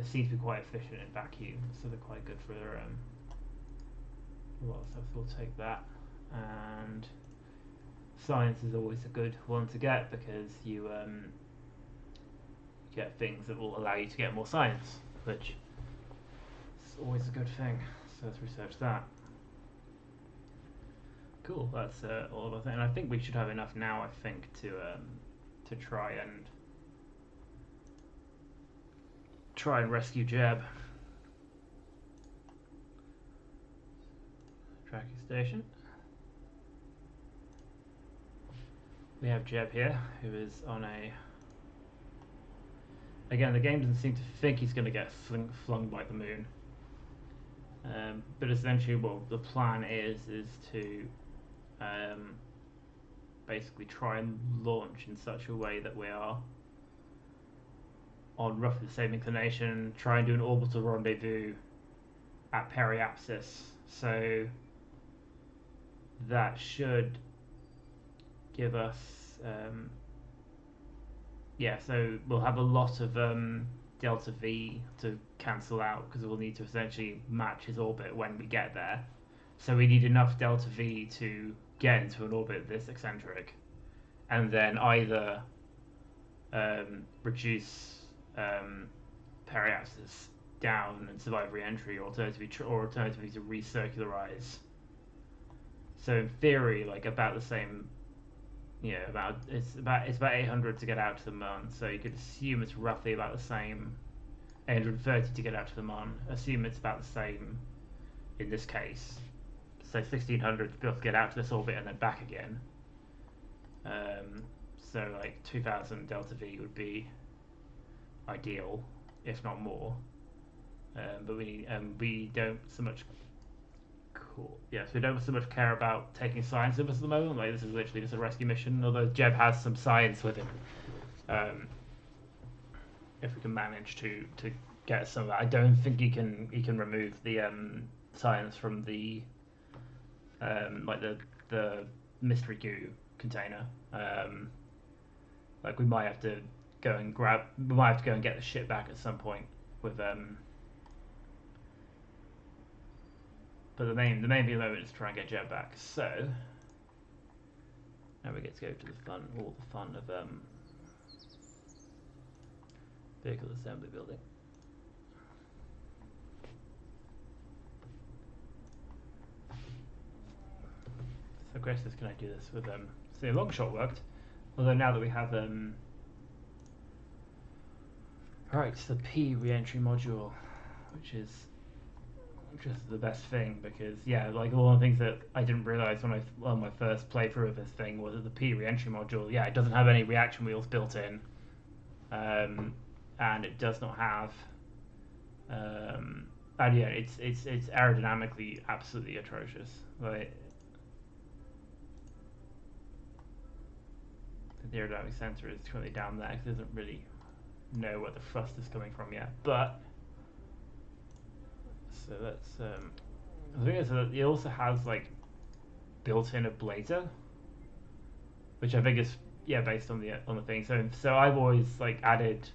seem to be quite efficient in vacuum, so they're quite good for a lot of stuff. So we'll take that. And science is always a good one to get because you get things that will allow you to get more science, which is always a good thing. So let's research that. Cool. That's all of it, and I think we should have enough now. I think to try and rescue Jeb. Tracking station. We have Jeb here, who is on a. Again, the game doesn't seem to think he's going to get flung by the moon. But essentially, what the plan is to basically try and launch in such a way that we are on roughly the same inclination, try and do an orbital rendezvous at periapsis. So that should give us so we'll have a lot of delta V to cancel out because we'll need to essentially match his orbit when we get there. So we need enough delta V to get into an orbit this eccentric, and then either reduce periapsis down and survive re-entry, or alternatively to recircularize. So in theory, like about the same it's about 800 to get out to the Mon, so you could assume it's roughly about the same. 830 to get out to the Mon. Assume it's about the same in this case. So 1600 to be able to get out to this orbit and then back again. So like 2000 delta V would be ideal, if not more. But we don't so much. Cool. Yes, we don't so much care about taking science with us at the moment. Like, this is literally just a rescue mission. Although Jeb has some science with him. If we can manage to get some of that, I don't think he can remove the science from the like the mystery goo container. Like we might have to go and get the ship back at some point with But the main thing at the moment is to try and get Jeb back. So now we get to go to all the fun of vehicle assembly building. So question is, can I do this with so Longshot worked, although now that we have right, the P re-entry module, which is just the best thing, because like one of the things that I didn't realise on my first playthrough of this thing was that the P re-entry module, it doesn't have any reaction wheels built in, and it does not have, and it's aerodynamically absolutely atrocious. Like the aerodynamic sensor is currently down there because it doesn't really know where the thrust is coming from yet, but. So that's the thing is that it also has like built-in a blazer, which I think is based on the thing. So I've always added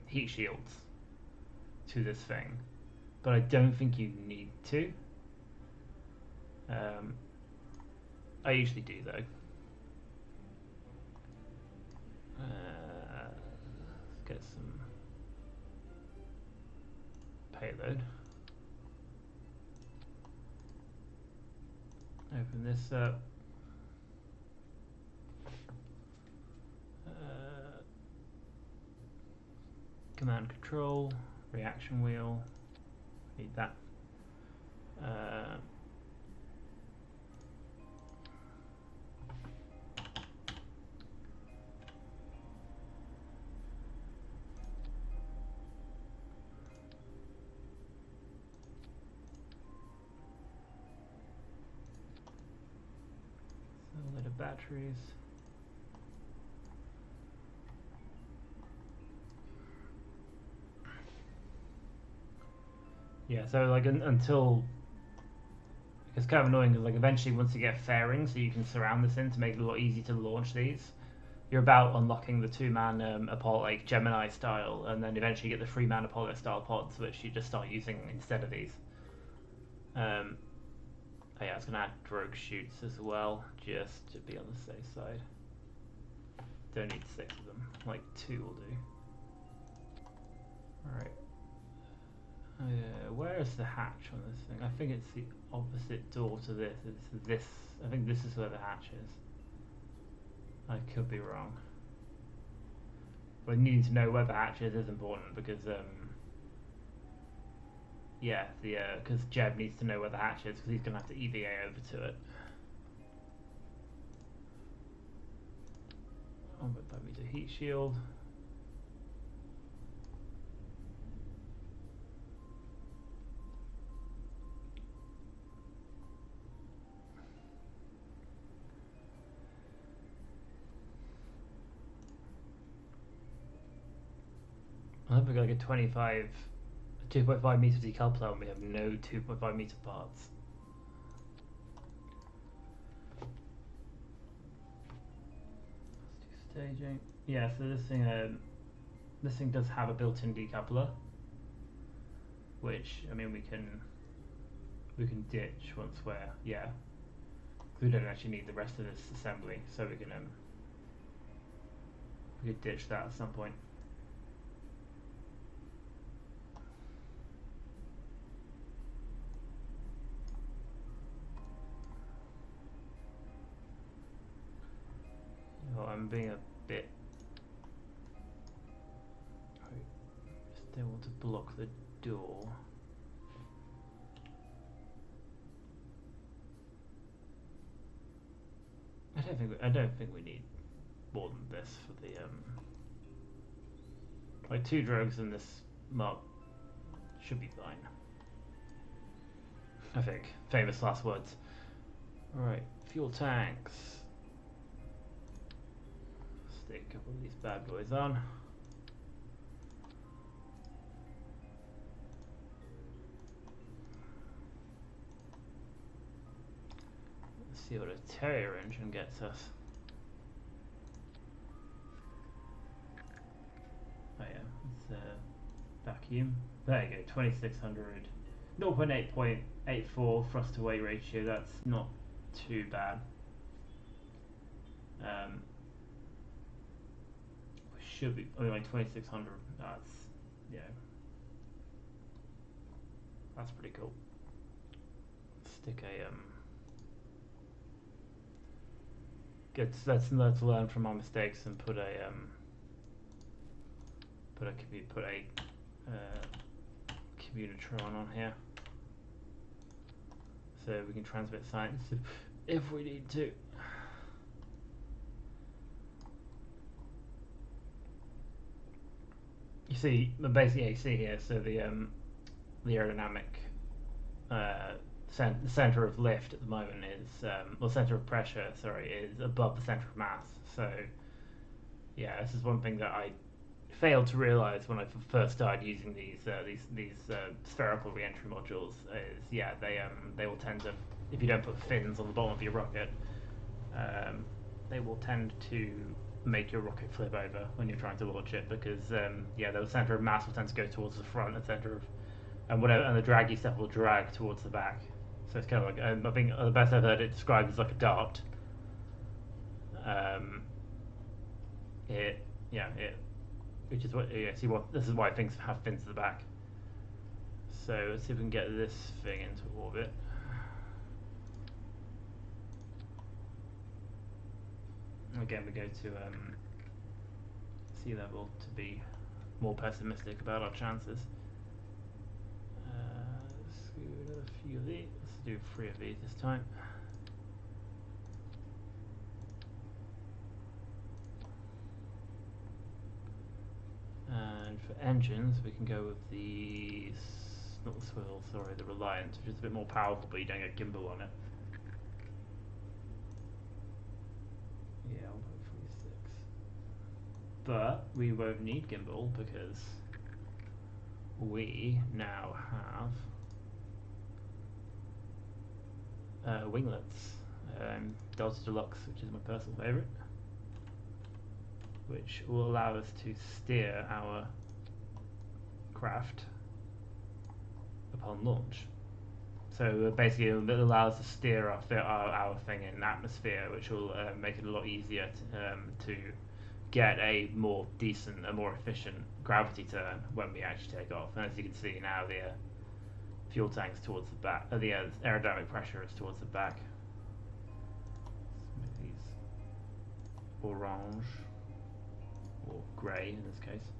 heat shields to this thing, but I don't think you need to. I usually do though. Get some payload. Open this up. Command control, reaction wheel. Need that. Batteries. So until it's kind of annoying because eventually once you get fairings, so you can surround this in to make it a lot easier to launch these. You're about unlocking the 2-man Apollo Gemini style, and then eventually you get the 3-man Apollo style pods, which you just start using instead of these. I was going to add drogue chutes as well, just to be on the safe side. Don't need 6 of them, 2 will do. Alright. Where is the hatch on this thing? I think it's the opposite door to this. It's this. I think this is where the hatch is. I could be wrong. But needing to know where the hatch is important because because Jeb needs to know where the hatch is because he's going to have to EVA over to it. 1.5 meter heat shield. I think we got a 2.5 meter decoupler and we have no 2.5 meter parts. Let's do staging. So this thing does have a built-in decoupler, which we can ditch once we don't actually need the rest of this assembly, so we could ditch that at some point. I'm being a bit... Just don't want to block the door. I don't think we need more than this for the like 2 drogues in this mob should be fine. I think. Famous last words. Alright, fuel tanks. Stick a couple of these bad boys on. Let's see what a Terrier engine gets us. Oh yeah, it's a vacuum. There you go, 2600. 0.884 thrust to weight ratio, that's not too bad. Should be only like 2600. That's, yeah, that's pretty cool. Stick a let's learn from our mistakes and put a Communitron on here, so we can transmit science if we need to. You see, basically, you see here. So the aerodynamic center of lift at the moment is, or center of pressure, sorry, is above the center of mass. So yeah, this is one thing that I failed to realize when I first started using these spherical re-entry modules. Is yeah, they will tend to, if you don't put fins on the bottom of your rocket, they will tend to make your rocket flip over when you're trying to launch it, because yeah, the center of mass will tend to go towards the front, and the draggy stuff will drag towards the back. So it's kind of like, I think the best I've heard it described is like a dart. Which is what, yeah, this is why things have fins at the back. So let's see if we can get this thing into orbit. Again, we go to sea level to be more pessimistic about our chances. Let's do another few of these. Let's do 3 of these this time. And for engines, we can go with the, not the swivel, sorry, the Reliant, which is a bit more powerful, but you don't get gimbal on it. Yeah, 1.36. But we won't need gimbal because we now have winglets. Delta Deluxe, which is my personal favourite, which will allow us to steer our craft upon launch. So basically it allows us to steer our thing in atmosphere, which will make it a lot easier to get a more decent, a more efficient gravity turn when we actually take off. And as you can see now, the fuel tank's towards the back, the aerodynamic pressure is towards the back. Let's make these orange, or grey in this case.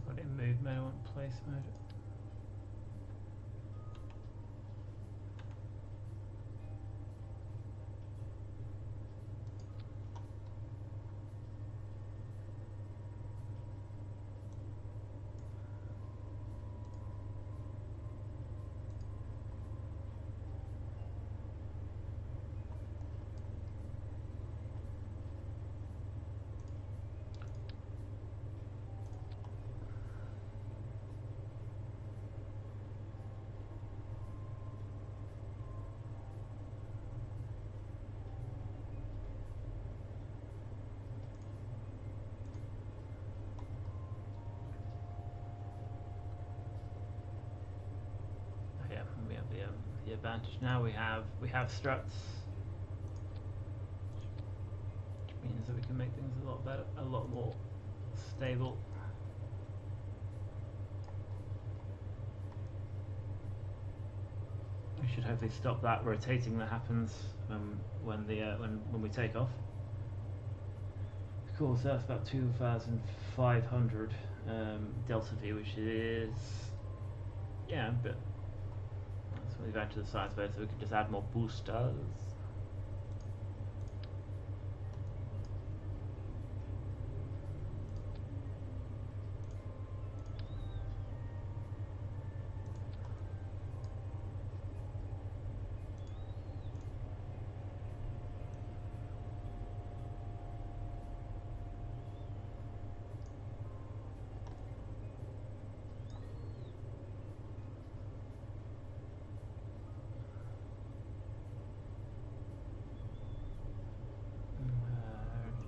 Got it in move mode, I want place mode. we have the advantage now. We have struts, which means that we can make things a lot better, a lot more stable. We should hopefully stop that rotating that happens when we take off. Of course, that's about 2,500 delta V, which is but let's move back to the science mode so we can just add more boosters.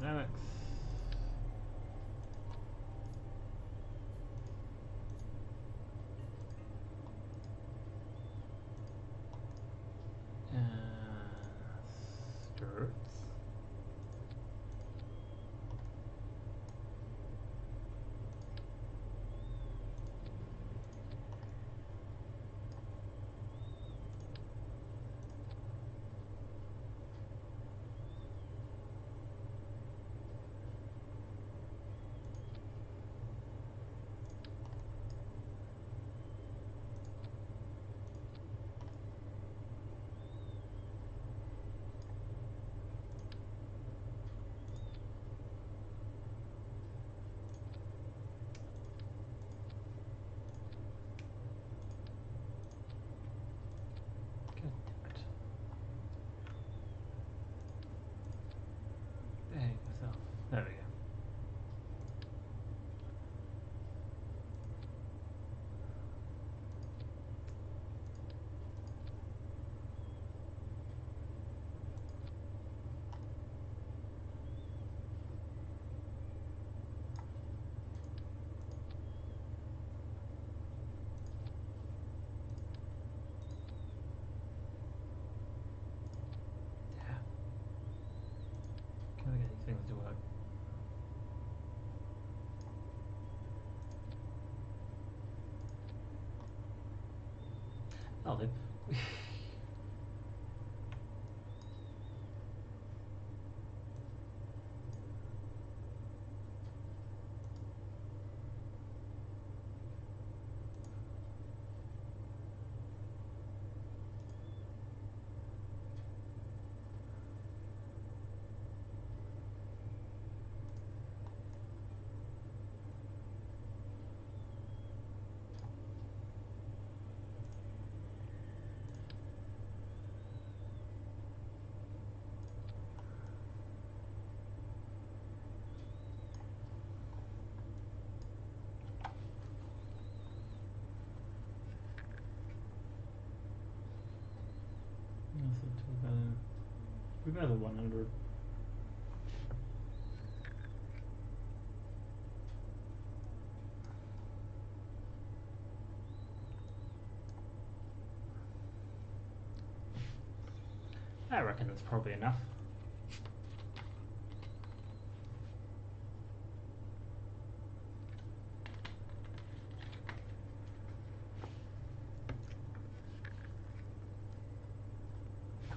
Aerodynamics. Skirts. There we go. Yeah. Can we get these things to work? Oh, they we've got the 100. I reckon that's probably enough.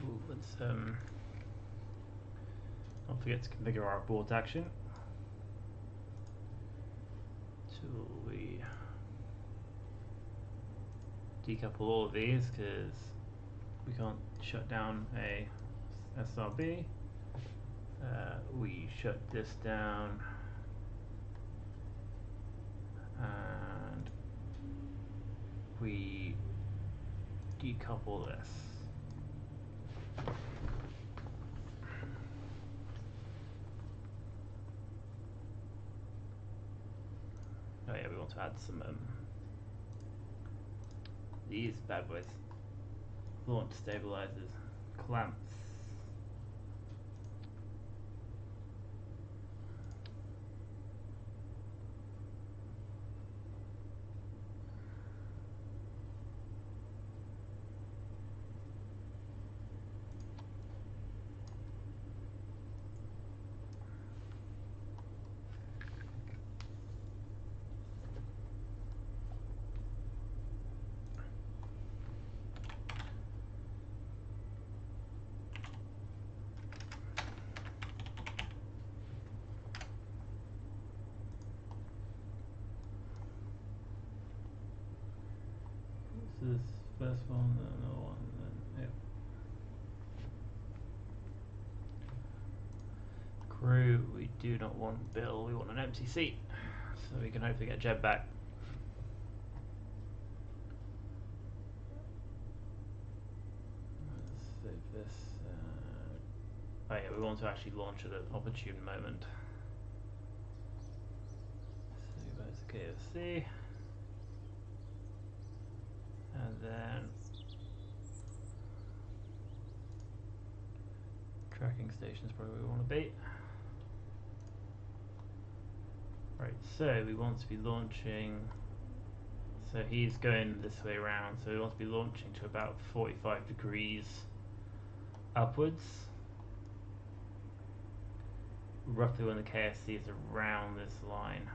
Cool, let's not forget to configure our abort action. So we decouple all of these because we can't shut down a SRB. We shut this down and we decouple this. Oh yeah, we want to add some these bad boys. Launch stabilizers, clamps. first one, then another one, then yeah. Crew, we do not want Bill, we want an empty seat, so we can hopefully get Jeb back. Let's save this. Oh yeah, we want to actually launch at an opportune moment. So there's KFC. And then tracking station is probably where we want to be. Right, so we want to be launching, so he's going this way around, so we want to be launching to about 45 degrees upwards, roughly when the KSC is around this line.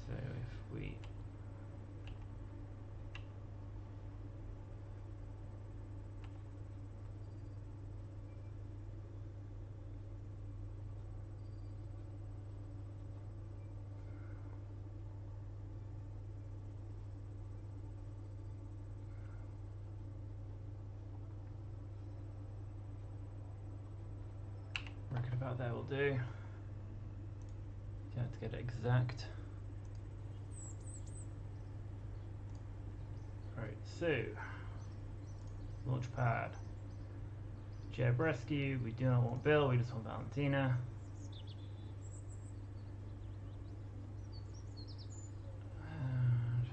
So if we reckon about that will do. You have to get it exact. Right, so launch pad. Jeb Rescue, we do not want Bill, we just want Valentina. And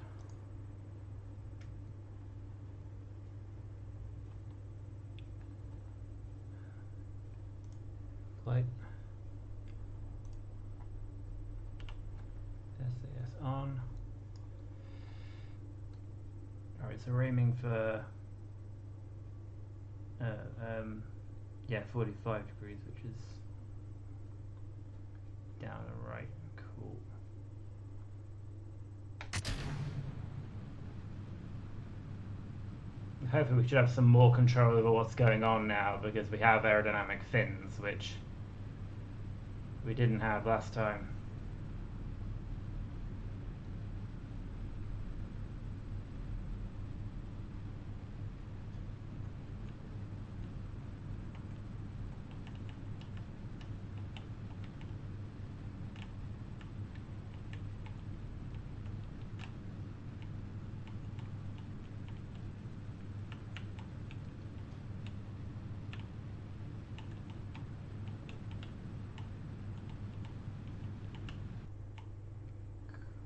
flight. SAS on. Alright, so we're aiming for yeah, 45 degrees, which is down and right. Cool. Hopefully we should have some more control over what's going on now, because we have aerodynamic fins, which we didn't have last time.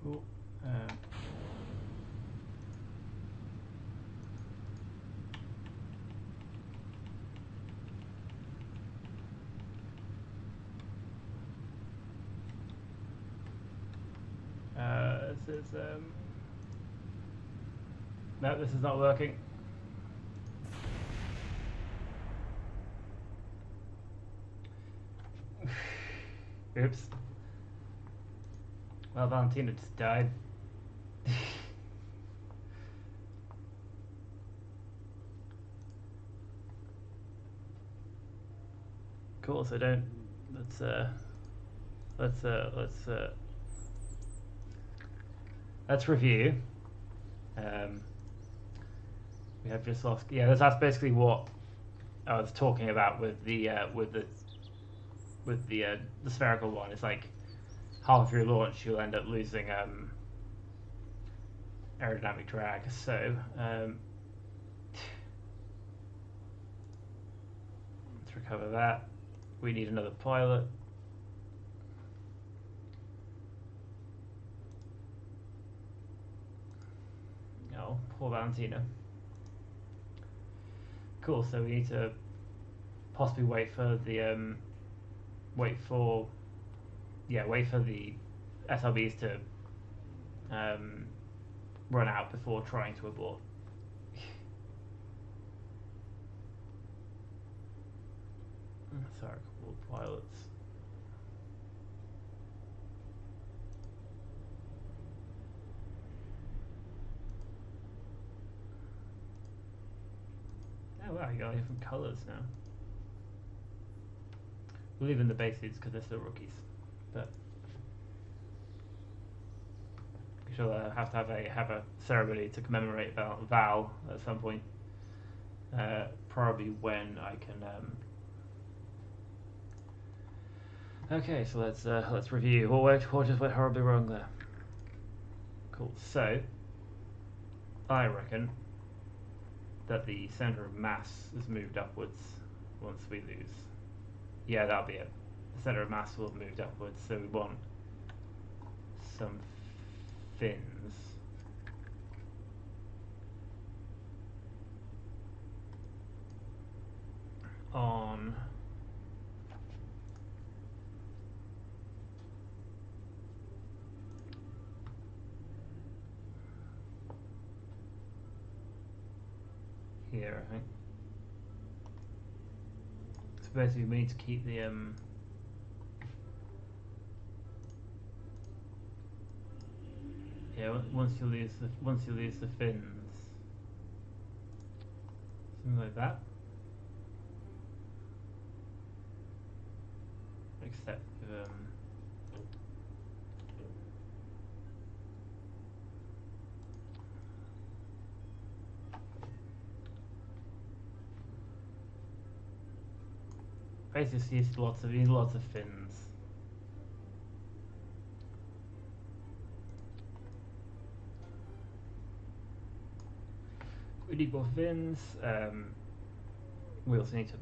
Cool. This is no, this is not working. Oops. Well, Valentina just died. Cool. So don't. Let's review. We have just lost. Yeah, that's basically what I was talking about with the spherical one. It's like half through launch, you'll end up losing aerodynamic drag. So let's recover that. We need another pilot. Oh, poor Valentina. Cool. So we need to possibly wait for the wait for the SLBs to run out before trying to abort. Sorry, cool pilots. Oh wow, you got different colours now. We'll leave in the base suits because they're still rookies, but we she'll have to have a ceremony to commemorate Val at some point. Probably when I can. Okay, so let's review. What just went horribly wrong there? Cool. So I reckon that the center of mass is moved upwards once we lose. Yeah, that'll be it. The center of mass will have moved upwards, so we want some fins. On here, I think. So basically we need to keep the yeah, once you lose the fins, something like that. Except basically you need lots of fins. We need more fins. We also need to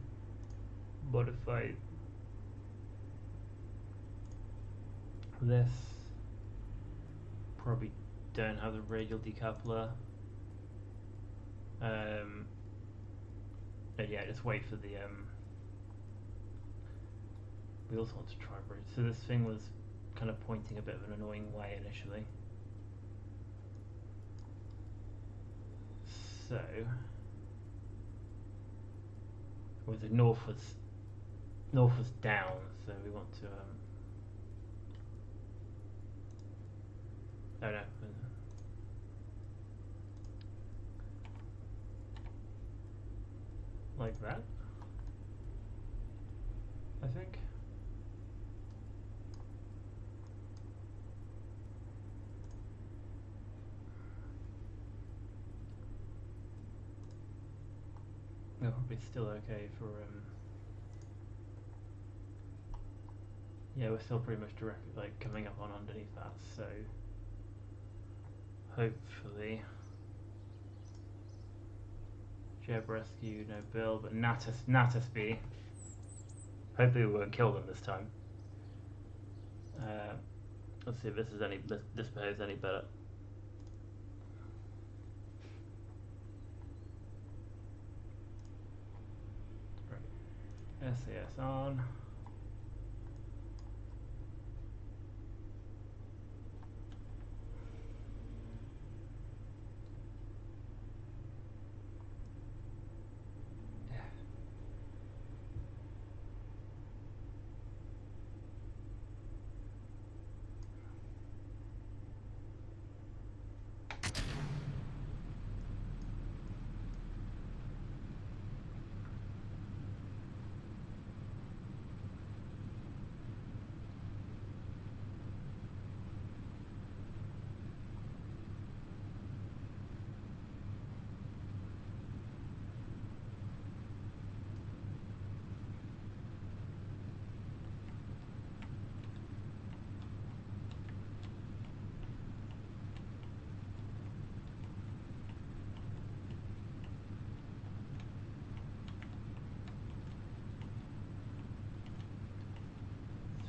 modify this. Probably don't have the radial decoupler. But yeah, just wait for the we also want to try bridge. So this thing was kind of pointing a bit of an annoying way initially. So with the north was down, so we want to oh no. Like that, I think. That'll be still okay for yeah, we're still pretty much direct, like coming up on underneath that, so hopefully Jeb Rescue, no bill, but Natus B. Hopefully we won't kill them this time. Let's see if this behaves any better. Right. SAS on.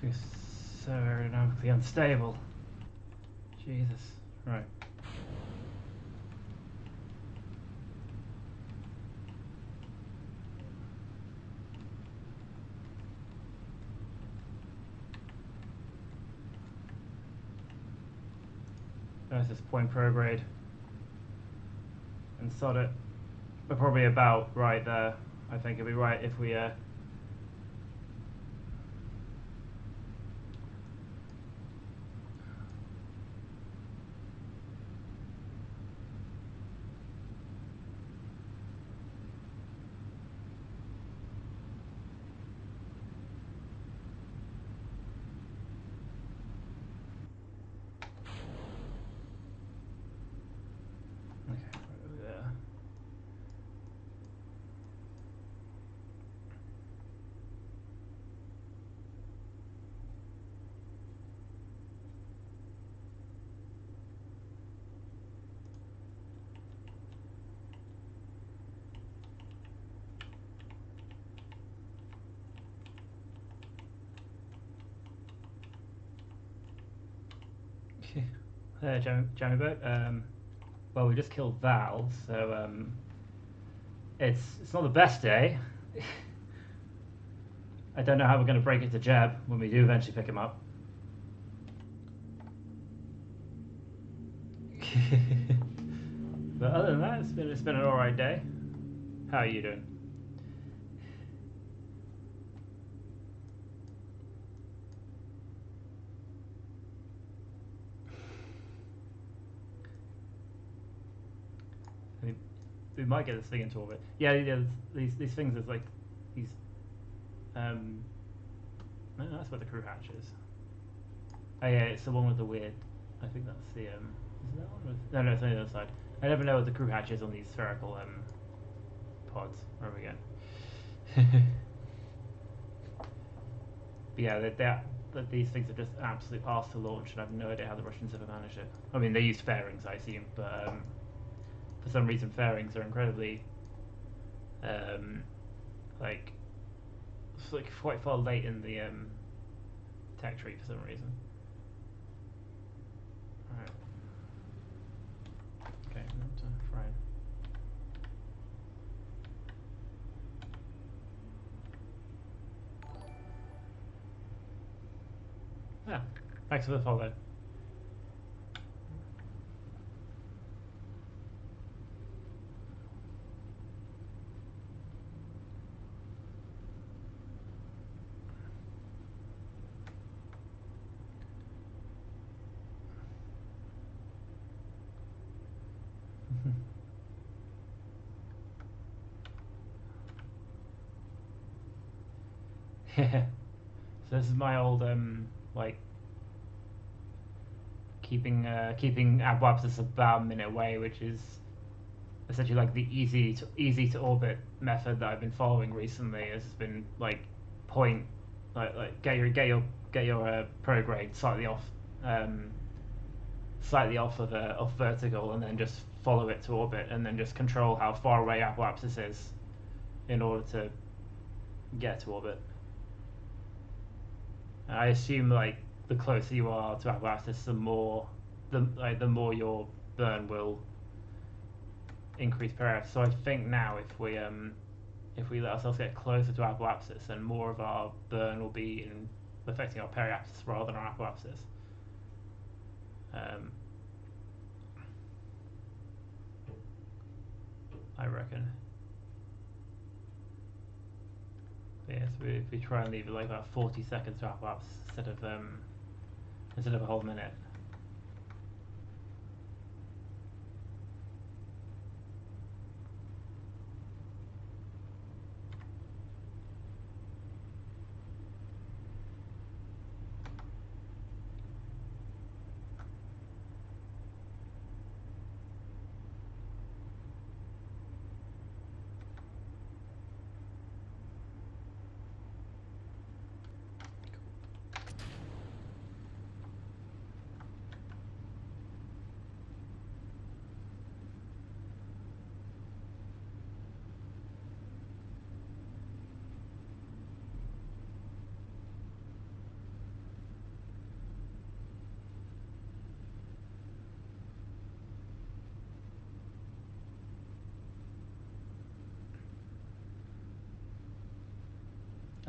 It's so aerodynamically unstable. Jesus. Right. There's this point prograde. And sod it. We're probably about right there. I think it'll be right if we Jammy Boat. Well, we just killed Val, so it's not the best day. I don't know how we're going to break it to Jeb when we do eventually pick him up. But other than that, it's been an alright day. How are you doing? I mean, we might get this thing into orbit. Yeah. These things. There's like these. No, that's where the crew hatch is. Oh yeah, it's the one with the weird. I think that's the. Is that one with? No, it's on the other side. I never know what the crew hatch is on these spherical pods. Where are we going? But yeah, these things are just absolute arse to launch, and I have no idea how the Russians ever managed it. I mean, they used fairings, I assume, but for some reason, fairings are incredibly, like quite far late in the tech tree for some reason. Alright. Okay, not to fry. Yeah, thanks for the follow. Yeah. So this is my old like keeping Abwabsis about a minute away, which is essentially like the easy to orbit method that I've been following recently. Has been like get your prograde slightly off off vertical, and then just follow it to orbit, and then just control how far away Abwabsis is in order to get to orbit. I assume like the closer you are to Abwabsis, the more your burn will increase per F. So I think now if we let ourselves get closer to Abwabsis, then more of our burn will be affecting our periapsis rather than our Abwabsis. I reckon. Yeah, so if we try and leave it like about 40 seconds to Abwabsis instead of a whole minute.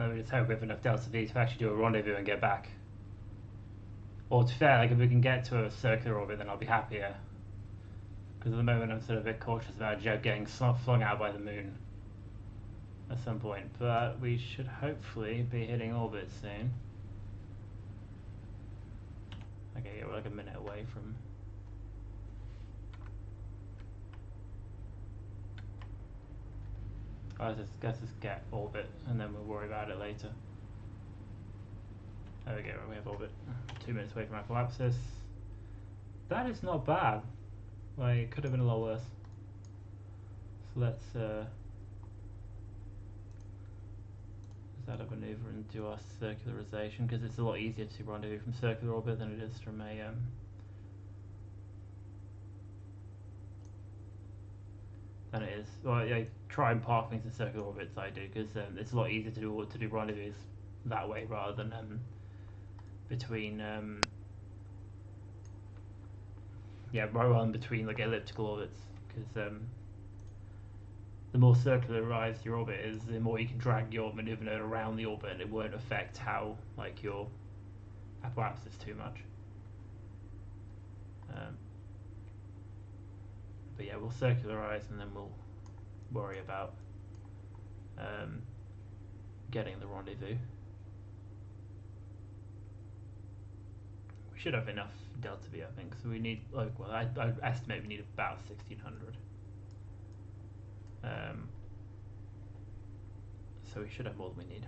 I just hope we have enough Delta V to actually do a rendezvous and get back. Or to be fair, like if we can get to a circular orbit, then I'll be happier. Because at the moment I'm sort of a bit cautious about Jeb getting flung out by the moon at some point. But we should hopefully be hitting orbit soon. Okay, yeah, we're like a minute away from... Let's just get orbit, and then we'll worry about it later. There we go, we have orbit. 2 minutes away from Abwabsis. That is not bad. Like, it could have been a lot worse. So let's add a maneuver and do our circularization, because it's a lot easier to rendezvous from circular orbit than it is from a than it is. Well, yeah, try and park things in circular orbits. I do because it's a lot easier to do rendezvous that way rather than between yeah, right in between like elliptical orbits, because the more circularized your orbit is, the more you can drag your maneuver node around the orbit, and it won't affect how like your apparatus is too much. But yeah, we'll circularize and then we'll worry about getting the rendezvous. We should have enough delta V, I think. So we need, like, well, I estimate we need about 1600. So we should have more than we need.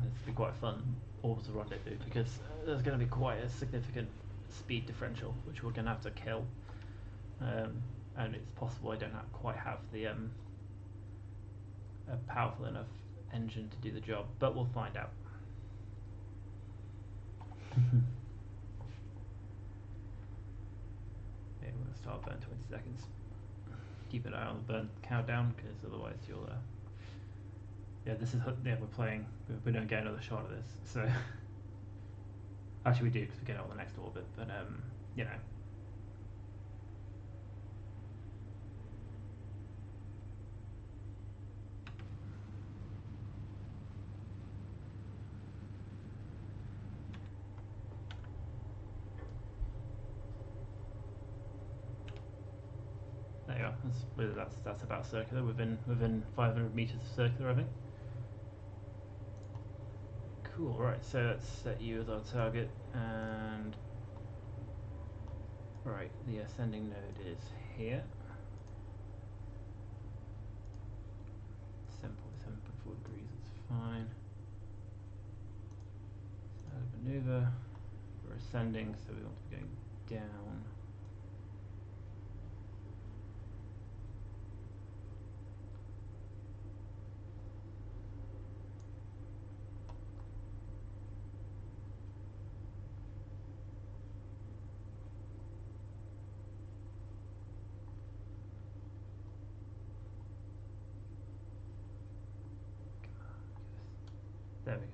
This will be quite fun orbital rendezvous because there's going to be quite a significant speed differential, which we're going to have to kill. And it's possible I don't quite have the a powerful enough engine to do the job, but we'll find out. Yeah, we're going to start burn 20 seconds. Keep an eye on the burn countdown, because otherwise you'll yeah, this is, yeah, we don't get another shot of this, so actually we do, because we get it on the next orbit, but you know. There you are. That's about circular, within 500 meters of circular, I think. Cool. Right. So let's set you as our target, and right, the ascending node is here. 7.4 degrees. It's fine. So maneuver. We're ascending, so we want to be going down. There we go.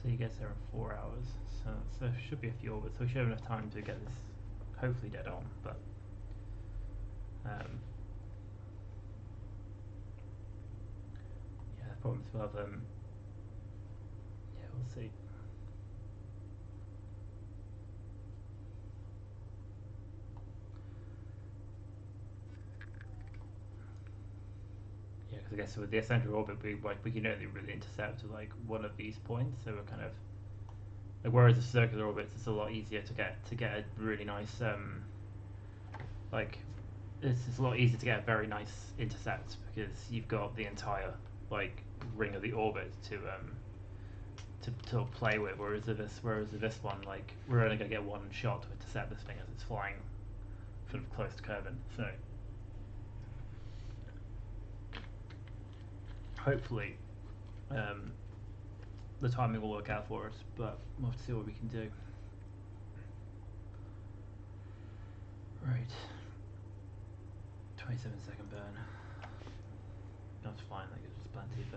So he gets there in 4 hours, so there should be a few orbits, so we should have enough time to get this hopefully dead on, but yeah, the problem is we'll have yeah, we'll see. Yeah, because I guess with the eccentric orbit, we can only really intercept like one of these points, so we're kind of like, whereas the circular orbits, it's a lot easier to get a really nice like it's a lot easier to get a very nice intercept, because you've got the entire like ring of the orbit to play with, whereas this one, like, we're only going to get one shot to intercept this thing as it's flying sort of close to Kerbin, so hopefully the timing will work out for us, but we'll have to see what we can do. Right, 27-second burn. That's fine, that gives us plenty of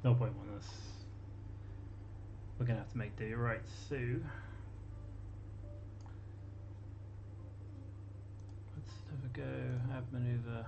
0.1. We're gonna have to make do. Right, so let's have a go. Add maneuver.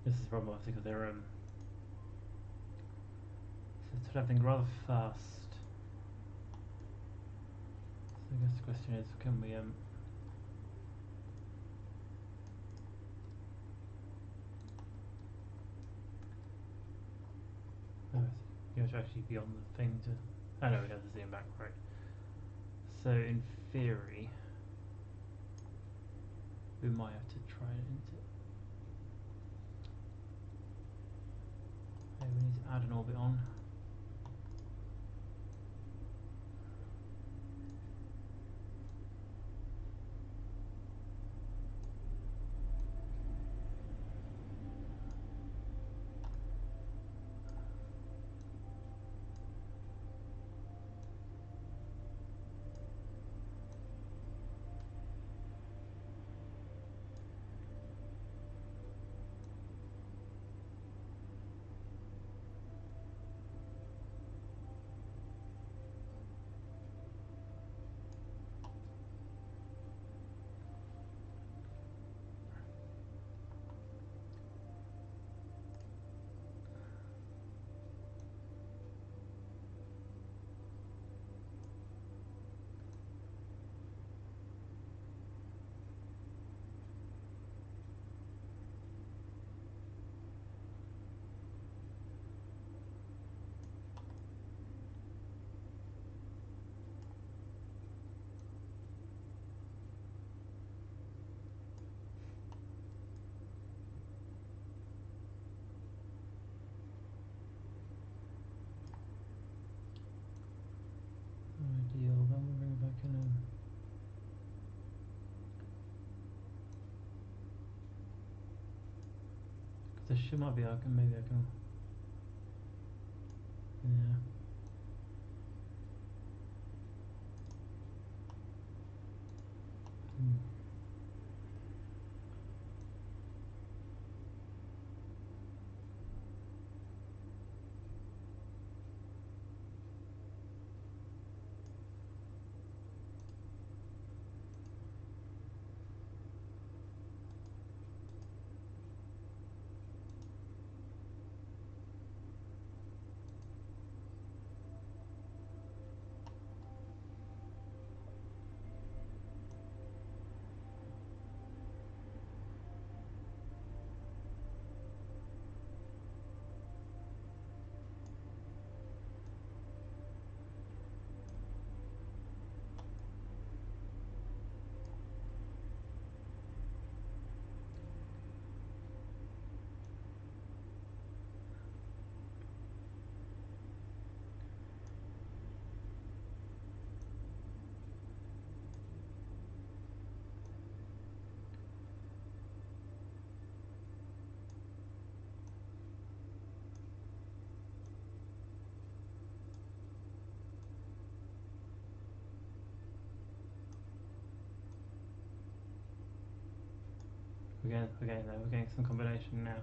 This is probably because they're so everything rather fast. So I guess the question is, can we you have to actually be on the thing to. Oh no, we have to zoom back, right? So in theory, we might have to try it into. Okay, we need to add an orbit on. Ideal. Then we'll bring it back in. Because the ship might be. Maybe I can. Yeah. We're getting some combination now.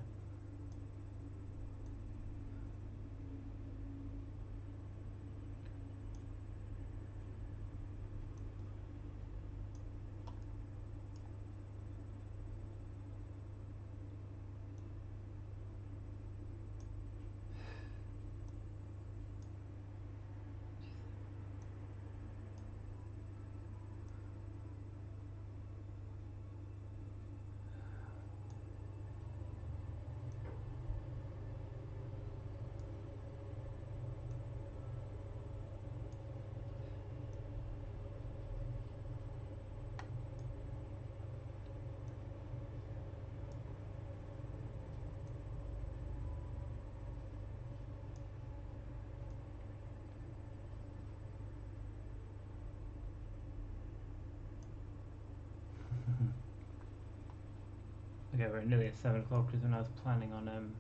Okay, we're nearly at 7 o'clock because when I was planning on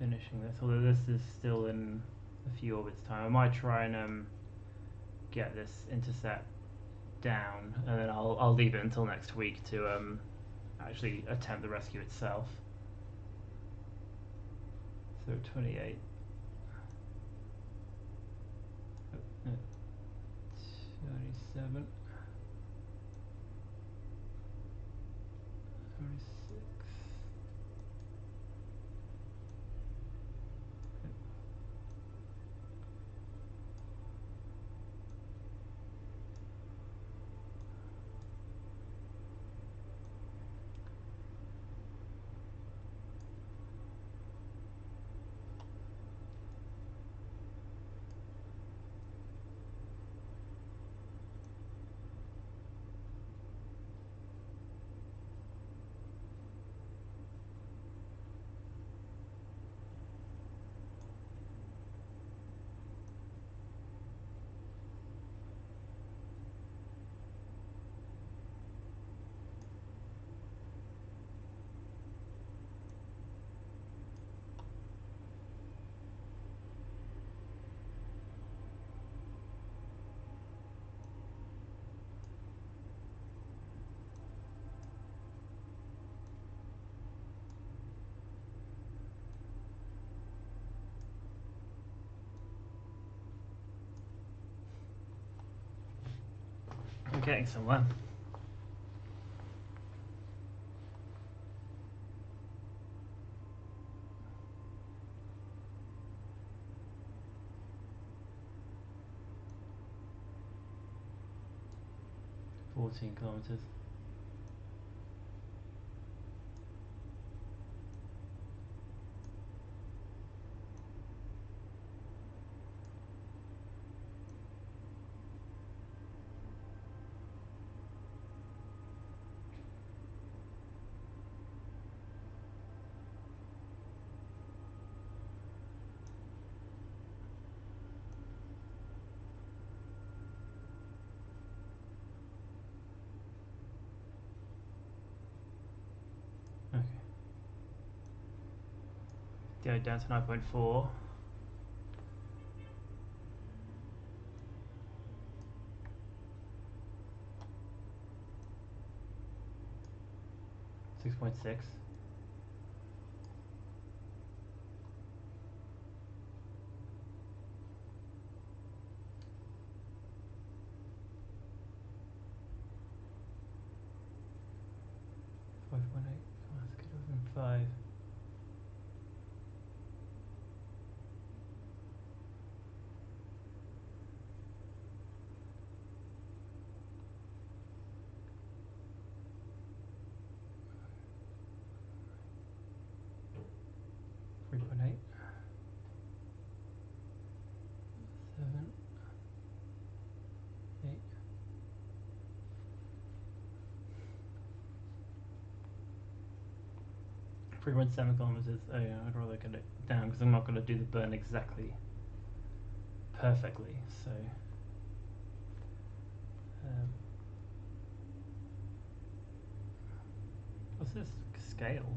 finishing this, although this is still in a few orbits time, I might try and get this intercept down, and then I'll leave it until next week to actually attempt the rescue itself. So 28. 27. 26. I'm getting somewhere. $14 kilometers. Okay. Go down to 9.4. $6.6. 5.8. Let's get within 5. $3.8. 7. 8. $3.7 kilometers. Oh yeah, I'd rather get it down because I'm not going to do the burn exactly perfectly. So what's this scale?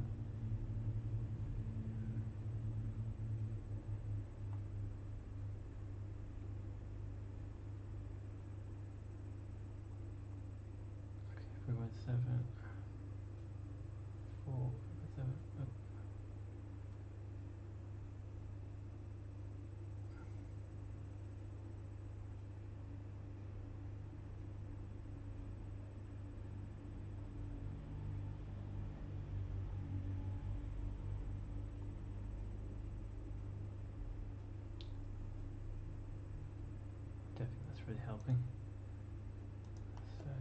Okay, 3.7. 4. 3.7. Oh. Definitely, that's really helping. So,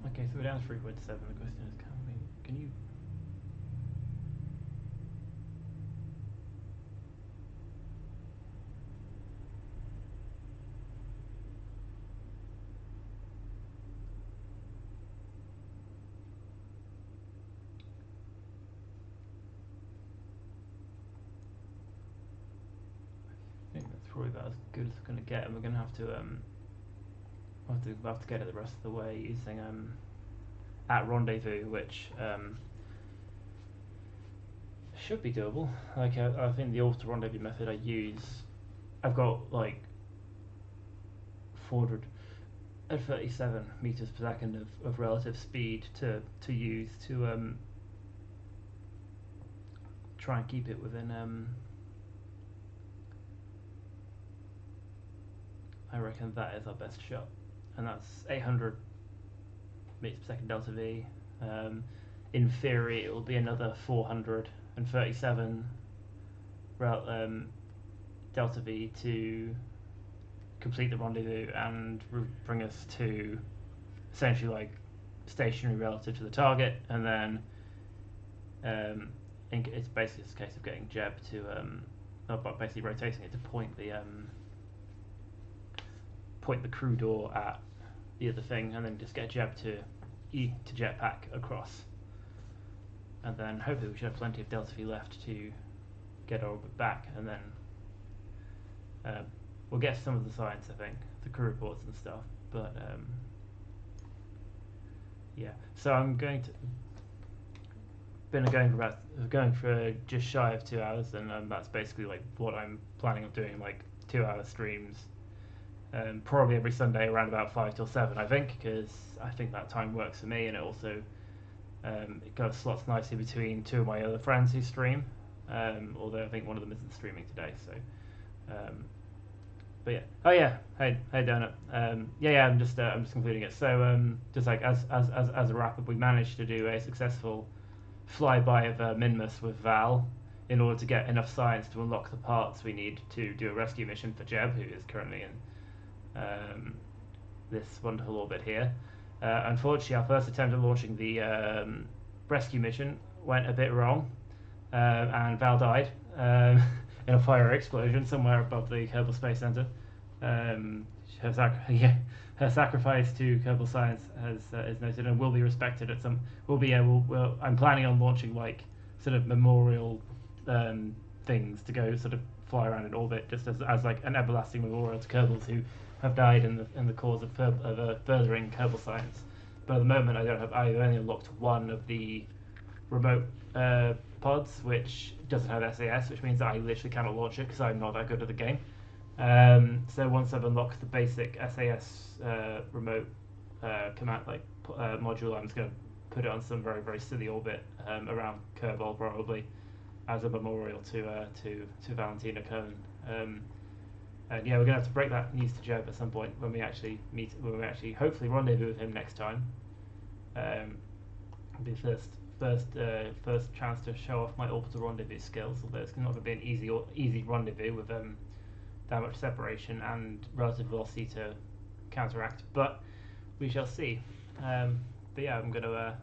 okay, so we're down to 3.7. The question is, can you? I think that's probably about as good as it's going to get, and we're going to have to I'll have to get it the rest of the way using at rendezvous, which should be doable. Like I think the auto rendezvous method I use, I've got like 437 meters per second of relative speed to use to try and keep it within I reckon that is our best shot, and that's 800 meters per second delta V. In theory, it will be another 437 delta V to complete the rendezvous and bring us to essentially like stationary relative to the target, and then it's basically just a case of getting Jeb to basically rotating it to point the crew door at the other thing, and then just get Jeb to jetpack across, and then hopefully we should have plenty of delta V left to get our orbit back, and then we'll get some of the science, I think, the crew reports and stuff, but yeah. So I'm going for just shy of 2 hours, and that's basically like what I'm planning on doing, like 2-hour streams, probably every Sunday around about 5 till 7, I think, because I think that time works for me, and it also it goes slots nicely between two of my other friends who stream, although I think one of them isn't streaming today. So, but yeah. Oh yeah. Hey Donut. Yeah. I'm just concluding it. So just like as a wrap up, we managed to do a successful flyby of Minmus with Val in order to get enough science to unlock the parts we need to do a rescue mission for Jeb, who is currently in this wonderful orbit here. Unfortunately, our first attempt at launching the rescue mission went a bit wrong, and Val died in a fire explosion somewhere above the Kerbal Space Center. Her sacrifice to Kerbal Science is noted and will be respected at some. I'm planning on launching like sort of memorial things to go sort of fly around in orbit, just as like an everlasting memorial to Kerbals who have died in the cause of furthering Kerbal Science. But at the moment, I've only unlocked one of the remote pods, which doesn't have SAS, which means that I literally cannot launch it because I'm not that good at the game. So once I've unlocked the basic SAS remote command module, I'm just going to put it on some very, very silly orbit around Kerbal, probably as a memorial to Valentina Cohen. And yeah, we're gonna have to break that news to Jeb at some point when we actually hopefully rendezvous with him next time. It'll be first chance to show off my orbital rendezvous skills, although it's not going to be an easy rendezvous with that much separation and relative velocity to counteract, but we shall see. But yeah, I'm going to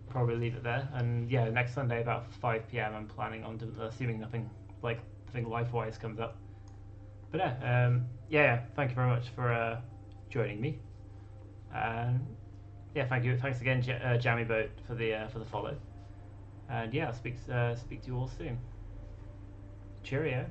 probably leave it there, and yeah, next Sunday about 5 PM I'm planning on assuming nothing life-wise comes up. But yeah, thank you very much for joining me. Yeah, thank you. Thanks again, Jammy Boat, for the follow. And yeah, I'll speak to you all soon. Cheerio.